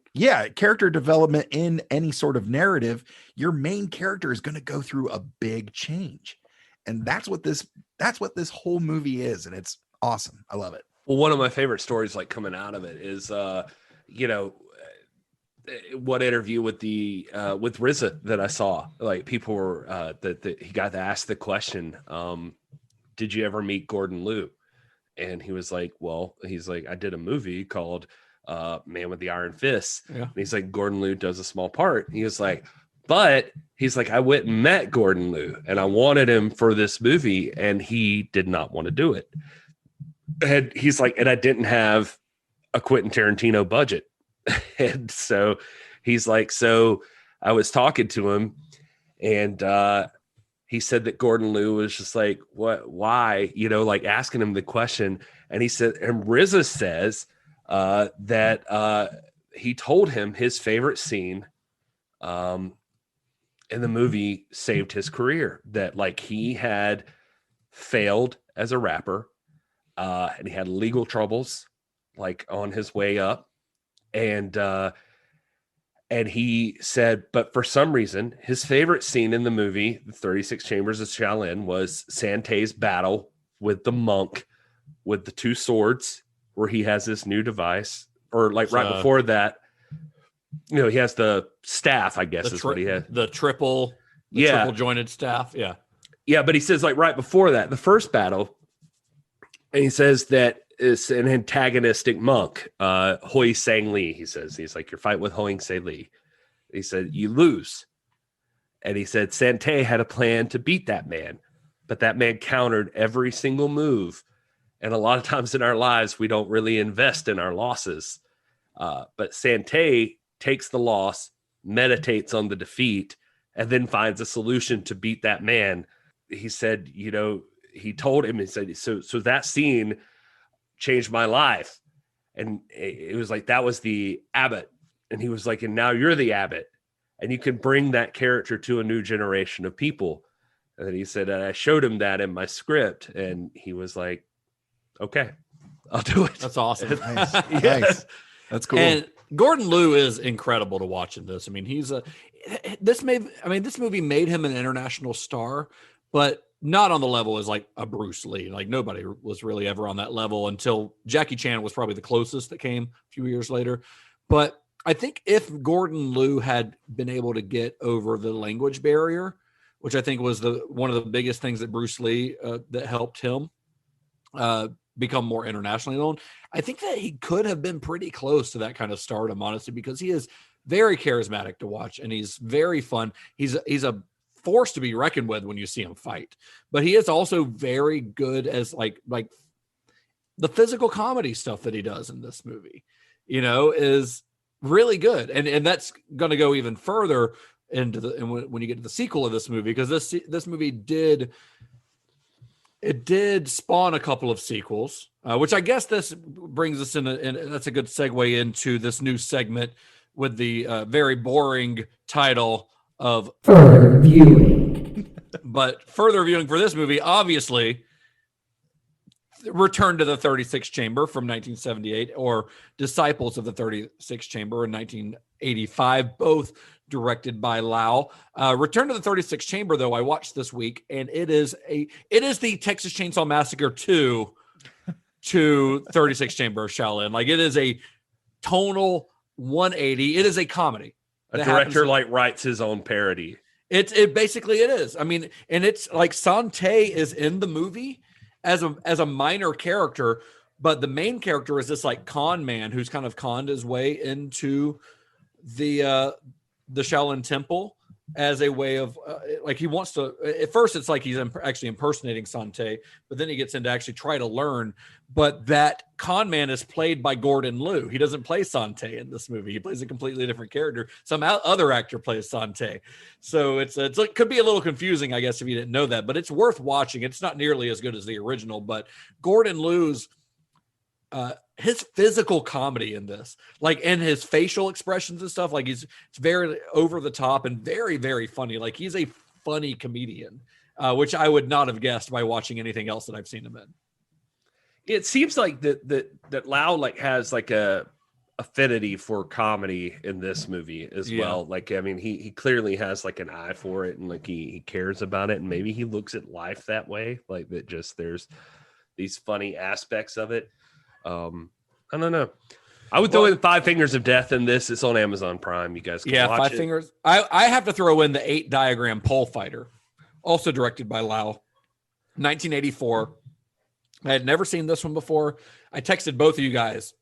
Character development in any sort of narrative. Your main character is going to go through a big change, and that's what this whole movie is, and it's awesome. I love it. Well, one of my favorite stories, like coming out of it, is you know, what interview with with RZA that I saw. Like people were that he got to ask the question, "Did you ever meet Gordon Liu?" And he was like, I did a movie called Man with the Iron Fist. Yeah. And he's like, Gordon Liu does a small part. And he was like, but he's like, I went and met Gordon Liu and I wanted him for this movie and he did not want to do it. And he's like, and I didn't have a Quentin Tarantino budget. And so he's like, so I was talking to him And he said that Gordon Liu was just like, what, why, like asking him the question. And he said, and RZA says that he told him his favorite scene in the movie saved his career, that like he had failed as a rapper and he had legal troubles like on his way up. And he said, but for some reason, his favorite scene in the movie, The 36 Chambers of Shaolin, was Sante's battle with the monk with the two swords, where he has this new device, or like right before that, he has the staff, I guess is what he had. The triple jointed staff. Yeah. Yeah. But he says like right before that, the first battle, and he says that it's an antagonistic monk, Hoi Sang Lee. He says, he's like, your fight with Hoi Sang Lee. He said, you lose. And he said, Sante had a plan to beat that man, but that man countered every single move. And a lot of times in our lives, we don't really invest in our losses. But Sante takes the loss, meditates on the defeat, and then finds a solution to beat that man. He said, he told him, he said, so that scene changed my life. And it was like, that was the abbot. And he was like, and now you're the abbot, and you can bring that character to a new generation of people. And then he said, and I showed him that in my script, and he was like, okay, I'll do it. That's awesome. Nice. Yeah. Nice. That's cool. And Gordon Liu is incredible to watch in this. I mean, this movie made him an international star, but not on the level as like a Bruce Lee. Like nobody was really ever on that level until Jackie Chan was probably the closest that came a few years later. But I think if Gordon Liu had been able to get over the language barrier, which I think was one of the biggest things that Bruce Lee that helped him become more internationally known, I think that he could have been pretty close to that kind of stardom, honestly, because he is very charismatic to watch and he's very fun. He's a force to be reckoned with when you see him fight, but he is also very good as like the physical comedy stuff that he does in this movie, is really good. And that's going to go even further into when you get to the sequel of this movie, because this movie did spawn a couple of sequels, which I guess this brings us in, and that's a good segue into this new segment with the very boring title of Further Viewing. But further viewing for this movie, obviously, Return to the 36th Chamber from 1978, or Disciples of the 36th Chamber in 1985, both directed by Lau. Return to the 36th Chamber, though, I watched this week, and it is the Texas Chainsaw Massacre 2 to 36th Chamber of Shaolin. Like, it is a tonal 180. It is a comedy. A director writes his own parody. It basically it is. I mean, and it's like Sante is in the movie as a minor character, but the main character is this like con man who's kind of conned his way into the Shaolin Temple as a way of like he wants to. At first, it's like he's actually impersonating Sante, but then he gets into actually try to learn. But that con man is played by Gordon Liu. He doesn't play Sante in this movie. He plays a completely different character. Some other actor plays Sante. So it could be a little confusing, I guess, if you didn't know that. But it's worth watching. It's not nearly as good as the original, but Gordon Liu's his physical comedy in this, like, and his facial expressions and stuff, like it's very over the top and very, very funny. Like he's a funny comedian, which I would not have guessed by watching anything else that I've seen him in. It seems like that Lau like has like a affinity for comedy in this movie as well. Like, I mean, he clearly has like an eye for it, and like he cares about it, and maybe he looks at life that way, like that just there's these funny aspects of it. I don't know. I would throw in 5 Fingers of Death in this. It's on Amazon Prime. You guys can watch 5 it. Fingers. I have to throw in the 8 Diagram Pole Fighter, also directed by Lau, 1984. I had never seen this one before. I texted both of you guys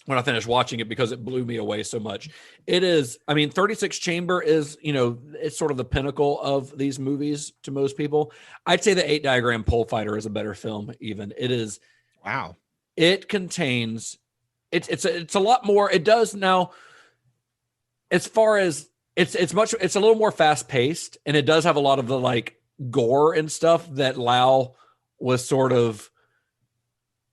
when I finished watching it because it blew me away so much. It is, I mean, 36 Chamber is, it's sort of the pinnacle of these movies to most people. I'd say the 8 Diagram Pole Fighter is a better film even. It is. Wow. It contains, it's a lot more. It does now, as far as it's a little more fast paced, and it does have a lot of the like gore and stuff that Lau was sort of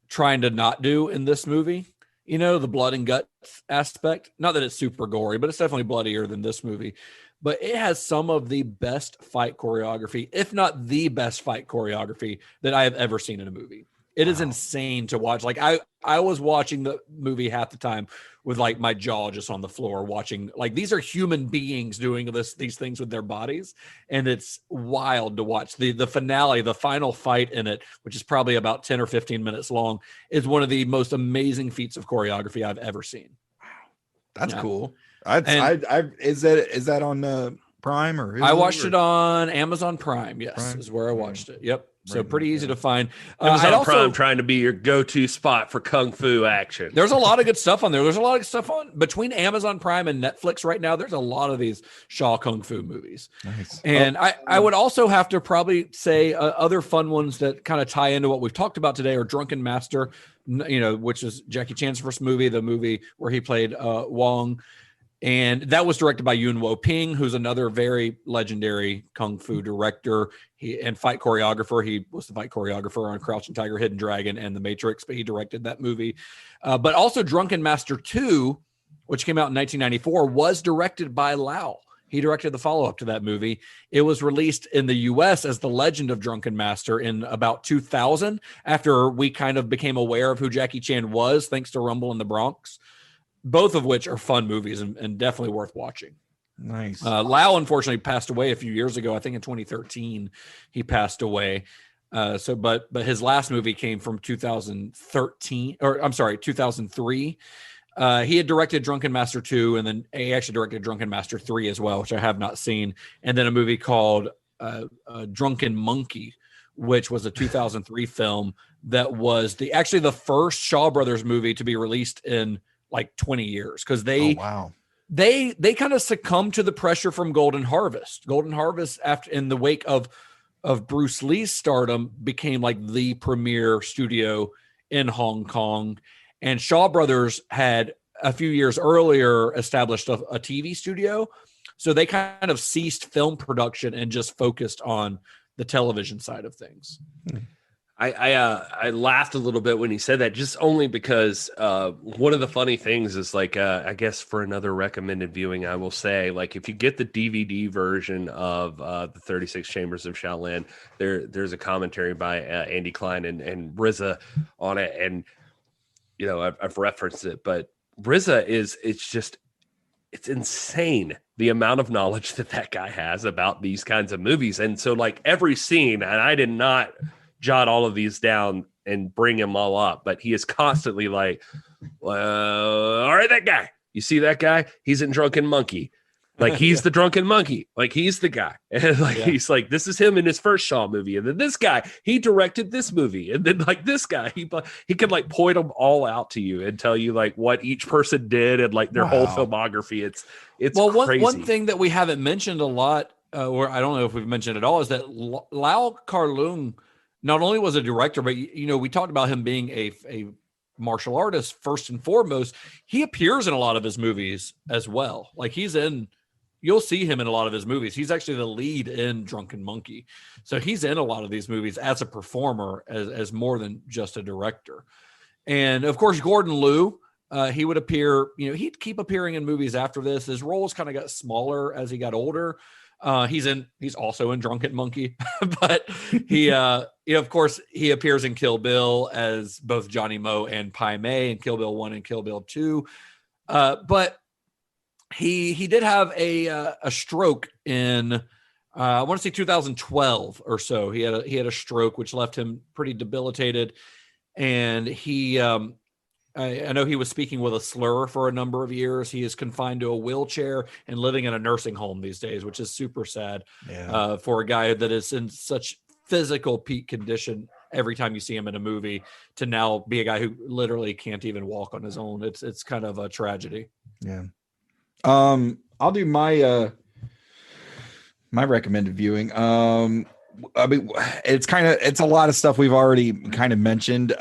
trying to not do in this movie. You know, the blood and guts aspect. Not that it's super gory, but it's definitely bloodier than this movie. But it has some of the best fight choreography, if not the best fight choreography that I have ever seen in a movie. It is insane to watch. Like I was watching the movie half the time with like my jaw just on the floor watching, like these are human beings doing these things with their bodies. And it's wild to watch. The finale, the final fight in it, which is probably about 10 or 15 minutes long, is one of the most amazing feats of choreography I've ever seen. That's Yeah. cool. Is that on Prime or I watched it on Amazon Prime. Yes, Prime? is where I watched it. Yep. So pretty easy to find. Amazon Prime trying to be your go-to spot for kung fu action. There's a lot of good stuff on there. There's a lot of stuff on between Amazon Prime and Netflix right now. There's a lot of these Shaw Kung Fu movies. Nice. And I would also have to probably say other fun ones that kind of tie into what we've talked about today are Drunken Master, you know, which is Jackie Chan's first movie, the movie where he played Wong. And that was directed by Yuen Wo-ping, who's another very legendary kung fu director and fight choreographer. He was the fight choreographer on Crouching Tiger, Hidden Dragon, and The Matrix, but he directed that movie. But also Drunken Master 2, which came out in 1994, was directed by Lau. He directed the follow-up to that movie. It was released in the U.S. as The Legend of Drunken Master in about 2000, after we kind of became aware of who Jackie Chan was, thanks to Rumble in the Bronx. Both of which are fun movies and definitely worth watching. Nice. Lau unfortunately passed away a few years ago. I think in 2013 he passed away. But his last movie came from 2003. He had directed Drunken Master 2, and then he actually directed Drunken Master 3 as well, which I have not seen. And then a movie called Drunken Monkey, which was a 2003 film that was actually the first Shaw Brothers movie to be released in like 20 years, because they kind of succumbed to the pressure from Golden Harvest. Golden Harvest, after in the wake of Bruce Lee's stardom, became like the premier studio in Hong Kong, and Shaw Brothers had a few years earlier established a TV studio, so they kind of ceased film production and just focused on the television side of things. I laughed a little bit when he said that, just only because one of the funny things is like, I guess for another recommended viewing, I will say, like, if you get the DVD version of the 36 Chambers of Shaolin, there's a commentary by Andy Klein and RZA on it. And, you know, I've referenced it, but RZA it's insane the amount of knowledge that guy has about these kinds of movies. And so like every scene, and I did not jot all of these down and bring them all up, but he is constantly like, well, all right, that guy, you see that guy? He's in Drunken Monkey. Like he's the Drunken Monkey. Like he's the guy. And like, he's like, this is him in his first Shaw movie. And then this guy, he directed this movie. And then like this guy, he can like point them all out to you and tell you like what each person did and like their whole filmography. It's crazy. One thing that we haven't mentioned a lot, or I don't know if we've mentioned at all, is that Lau Kar-leung not only was a director, but, you know, we talked about him being a martial artist first and foremost. He appears in a lot of his movies as well. Like you'll see him in a lot of his movies. He's actually the lead in Drunken Monkey. So he's in a lot of these movies as a performer, as more than just a director. And of course, Gordon Liu, he would appear, you know, he'd keep appearing in movies after this. His roles kind of got smaller as he got older. He's also in Drunken Monkey, but he, of course, he appears in Kill Bill as both Johnny Mo and Pai Mei in Kill Bill 1 and Kill Bill 2. But he did have a stroke in, I want to say 2012 or so. He had a stroke, which left him pretty debilitated. And I know he was speaking with a slur for a number of years. He is confined to a wheelchair and living in a nursing home these days, which is super sad for a guy that is in such physical peak condition every time you see him in a movie, to now be a guy who literally can't even walk on his own. It's kind of a tragedy. Yeah. I'll do my recommended viewing. I mean, it's a lot of stuff we've already kind of mentioned.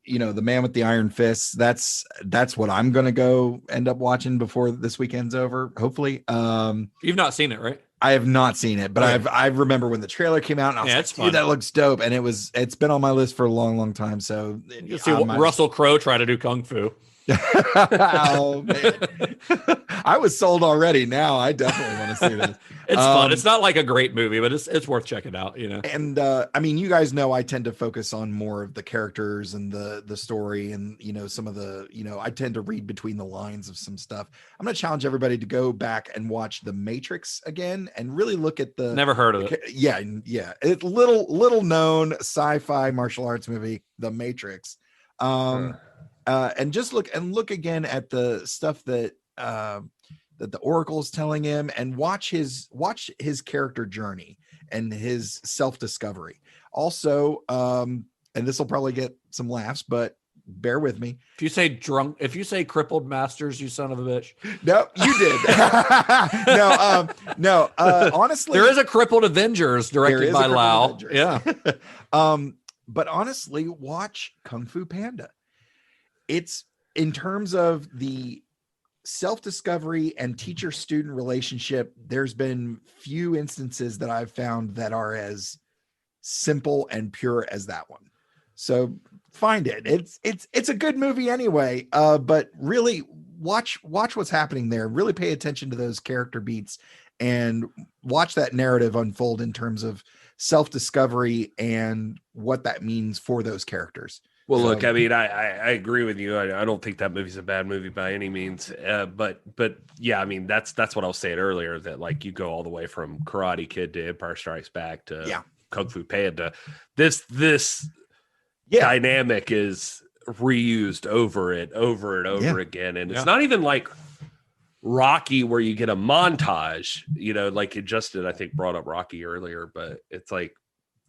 The Man with the Iron Fists. That's what I'm gonna go end up watching before this weekend's over. Hopefully. You've not seen it, right? I have not seen it, but I remember when the trailer came out, and I was it's like, fun. dude, that looks dope. And it's been on my list for a long, long time. So you see Russell Crowe try to do kung fu. Oh man, I was sold already. Now I definitely want to see this. It's fun. It's not like a great movie, but it's worth checking out. And I mean, you guys know I tend to focus on more of the characters and the story, and some of the I tend to read between the lines of some stuff. I'm gonna challenge everybody to go back and watch The Matrix again and really look at the. Never heard of it. Yeah. It's little known sci-fi martial arts movie, The Matrix. And just look again at the stuff that that the Oracle is telling him, and watch his character journey and his self-discovery. Also, and this will probably get some laughs, but bear with me. If you say crippled masters, you son of a bitch. No, you did. No. Honestly, there is a crippled Avengers directed by Lau. Yeah. But honestly, watch Kung Fu Panda. It's in terms of the self-discovery and teacher-student relationship, there's been few instances that I've found that are as simple and pure as that one. So find it. It's a good movie anyway. But really watch what's happening there. Really pay attention to those character beats and watch that narrative unfold in terms of self-discovery and what that means for those characters. Well, look, I mean, I agree with you. I don't think that movie's a bad movie by any means. But yeah, I mean, that's what I was saying earlier, that like you go all the way from Karate Kid to Empire Strikes Back to Kung Fu Panda. This dynamic is reused over and over again. And it's not even like Rocky where you get a montage, like Justin, I think, brought up Rocky earlier, but it's like,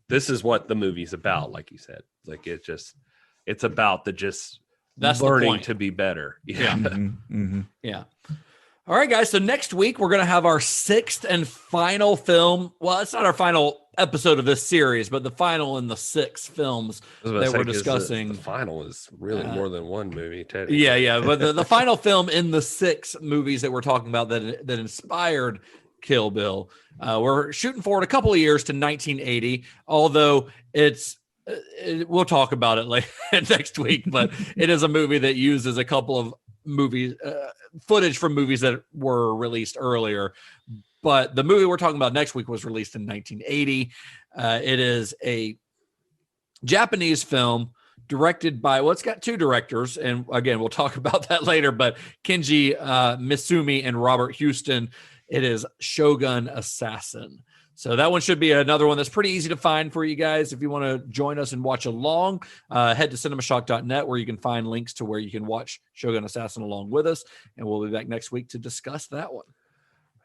this is what the movie's about. Like you said, like it's about that's learning to be better. Yeah. Yeah. All right, guys. So next week we're going to have our 6th and final film. Well, it's not our final episode of this series, but the final in the 6 films that we're discussing. The final is really more than one movie. Yeah. But the final film in the 6 movies that we're talking about that inspired Kill Bill. We're shooting forward a couple of years to 1980, although we'll talk about it next week, but it is a movie that uses a couple of movies footage from movies that were released earlier. But the movie we're talking about next week was released in 1980. It is a Japanese film directed by, it's got 2 directors, and again, we'll talk about that later, but Kenji Misumi and Robert Houston. It is Shogun Assassin. So that one should be another one that's pretty easy to find for you guys. If you want to join us and watch along, head to cinemashock.net, where you can find links to where you can watch Shogun Assassin along with us. And we'll be back next week to discuss that one.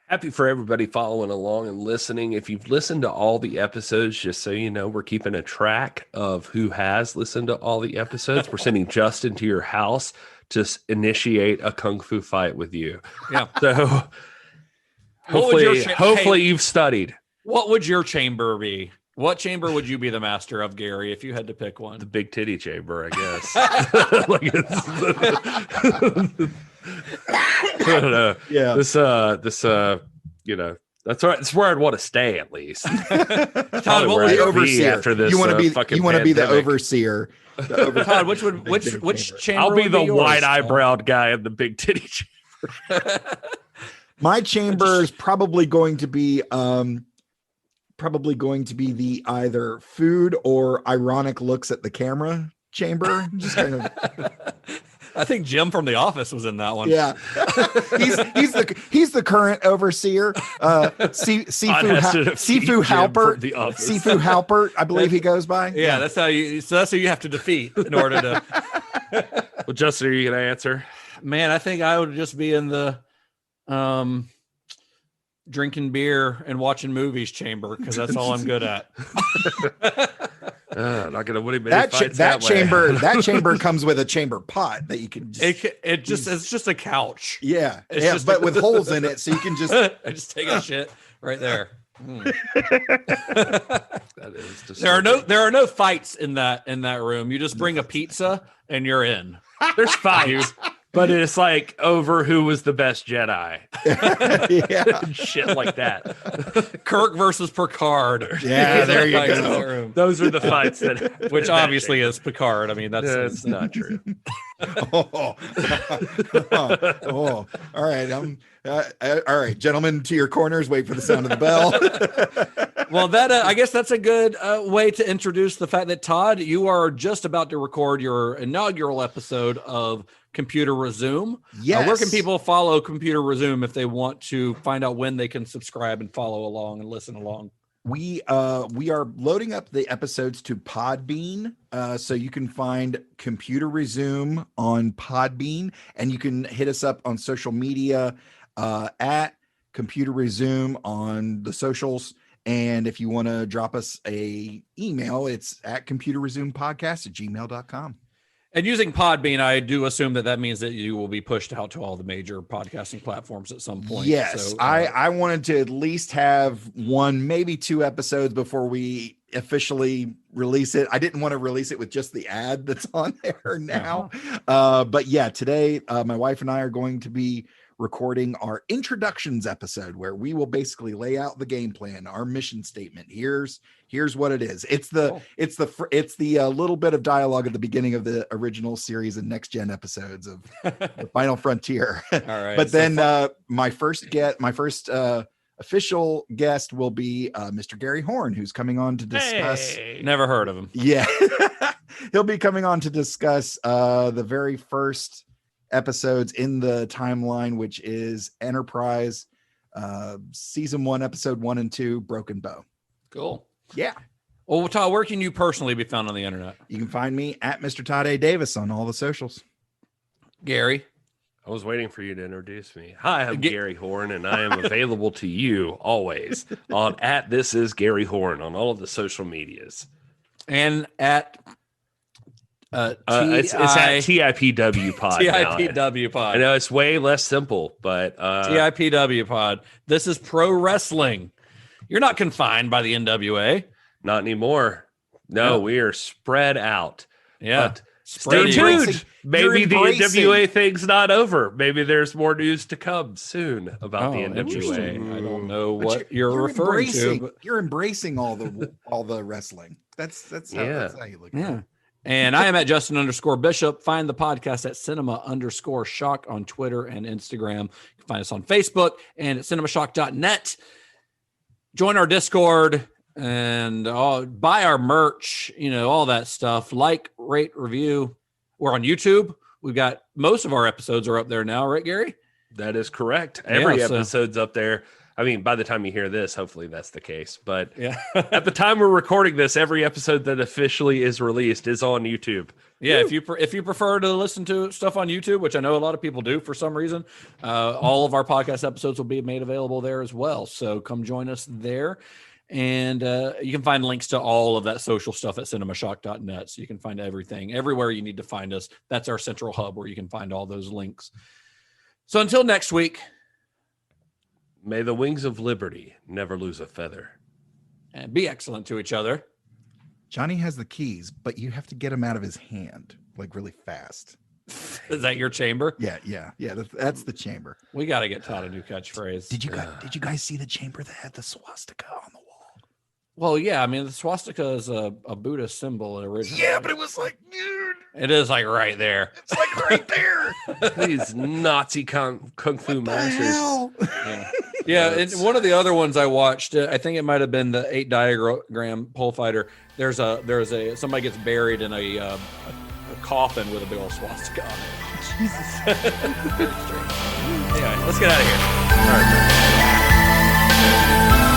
Happy for everybody following along and listening. If you've listened to all the episodes, just so you know, we're keeping a track of who has listened to all the episodes. We're sending Justin to your house to initiate a kung fu fight with you. Yeah. So hopefully you've studied. What would your chamber be? What chamber would you be the master of, Gary, if you had to pick one? The big titty chamber, I guess. I don't know. Yeah. This that's right. That's where I'd want to stay, at least. Todd, what would the overseer after this? You want to be the overseer. Todd, which chamber? I'll be the white eyebrow guy in the big titty chamber. My chamber is probably going to be the either food or ironic looks at the camera chamber. Just kind of. I think Jim from The Office was in that one. Yeah, he's the current overseer. Sifu Halpert. Sifu Halpert, I believe he goes by. Yeah, that's how you have to defeat in order to. Well, Justin, are you going to answer? Man, I think I would just be in the drinking beer and watching movies chamber, because that's all I'm good at. Not gonna win that chamber. That chamber comes with a chamber pot that you can. It's just a couch. Yeah, but with holes in it, so you can just. I just take a shit right there. That is There are no fights in that room. You just bring a pizza and you're in. There's fights, but it's like over who was the best Jedi. Yeah. Shit like that. Kirk versus Picard. Yeah, there you Fights in go. that room. Those are the fights that, Which obviously is Picard. I mean, that's not true. Oh. Oh. All right. All right, gentlemen, to your corners. Wait for the sound of the bell. Well, that I guess that's a good way to introduce the fact that, Todd, you are just about to record your inaugural episode of Computer Resume. Yes. Where can people follow Computer Resume if they want to find out when they can subscribe and follow along and listen along? We are loading up the episodes to Podbean, so you can find Computer Resume on Podbean, and you can hit us up on social media at Computer Resume on the socials. And if you want to drop us a email, it's at computerresumepodcast@gmail.com. And using Podbean, I do assume that means that you will be pushed out to all the major podcasting platforms at some point. Yes, so, I wanted to at least have one, maybe 2 episodes before we officially release it. I didn't want to release it with just the ad that's on there now. But yeah, today my wife and I are going to be recording our introductions episode, where we will basically lay out the game plan, our mission statement. Here's what it is. It's the little bit of dialogue at the beginning of the original series and next gen episodes of the Final Frontier. All right. But then my first official guest will be Mr. Gary Horn, who's coming on to discuss. Never heard of him. Yeah. He'll be coming on to discuss the very first episodes in the timeline, which is Enterprise season 1, episode 1 and 2, Broken Bow. Cool. Yeah. Well, Todd, where can you personally be found on the internet? You can find me at Mr. Todd A. Davis on all the socials. Gary. I was waiting for you to introduce me. Hi, I'm Gary Horn, and I am available to you always on at This Is Gary Horn on all of the social medias. And at it's at TIPW Pod. TIPW Pod. I know it's way less simple, but TIPW Pod. This is pro wrestling. You're not confined by the NWA. Not anymore. No, we are spread out. Yeah. But stay tuned. Maybe the NWA thing's not over. Maybe there's more news to come soon about the NWA. I don't know what you're referring to. But you're embracing all the wrestling. That's how you look at it. And I am at Justin_Bishop. Find the podcast at Cinema_Shock on Twitter and Instagram. You can find us on Facebook and at cinemashock.net. Join our Discord and buy our merch, all that stuff. Like, rate, review. We're on YouTube. We've got most of our episodes are up there now, right, Gary? That is correct. Every episode's up there. I mean, by the time you hear this, hopefully that's the case. But at the time we're recording this, every episode that officially is released is on YouTube. Yeah, if you prefer to listen to stuff on YouTube, which I know a lot of people do for some reason, all of our podcast episodes will be made available there as well. So come join us there. And you can find links to all of that social stuff at cinemashock.net. So you can find everything, everywhere you need to find us. That's our central hub where you can find all those links. So until next week. May the wings of liberty never lose a feather. And be excellent to each other. Johnny has the keys, but you have to get them out of his hand, like really fast. Is that your chamber? Yeah. That's the chamber. We got to get Todd a new catchphrase. Did you guys see the chamber that had the swastika on the wall? Well, yeah. I mean, the swastika is a Buddhist symbol originally. Yeah, but it was like, dude. It is like right there. It's like right there. These Nazi kung fu masters. Yeah, and one of the other ones I watched, I think it might have been the 8 diagram pole fighter. There's a somebody gets buried in a coffin with a big old swastika on it. Jesus. Very strange. Anyway, let's get out of here. All right.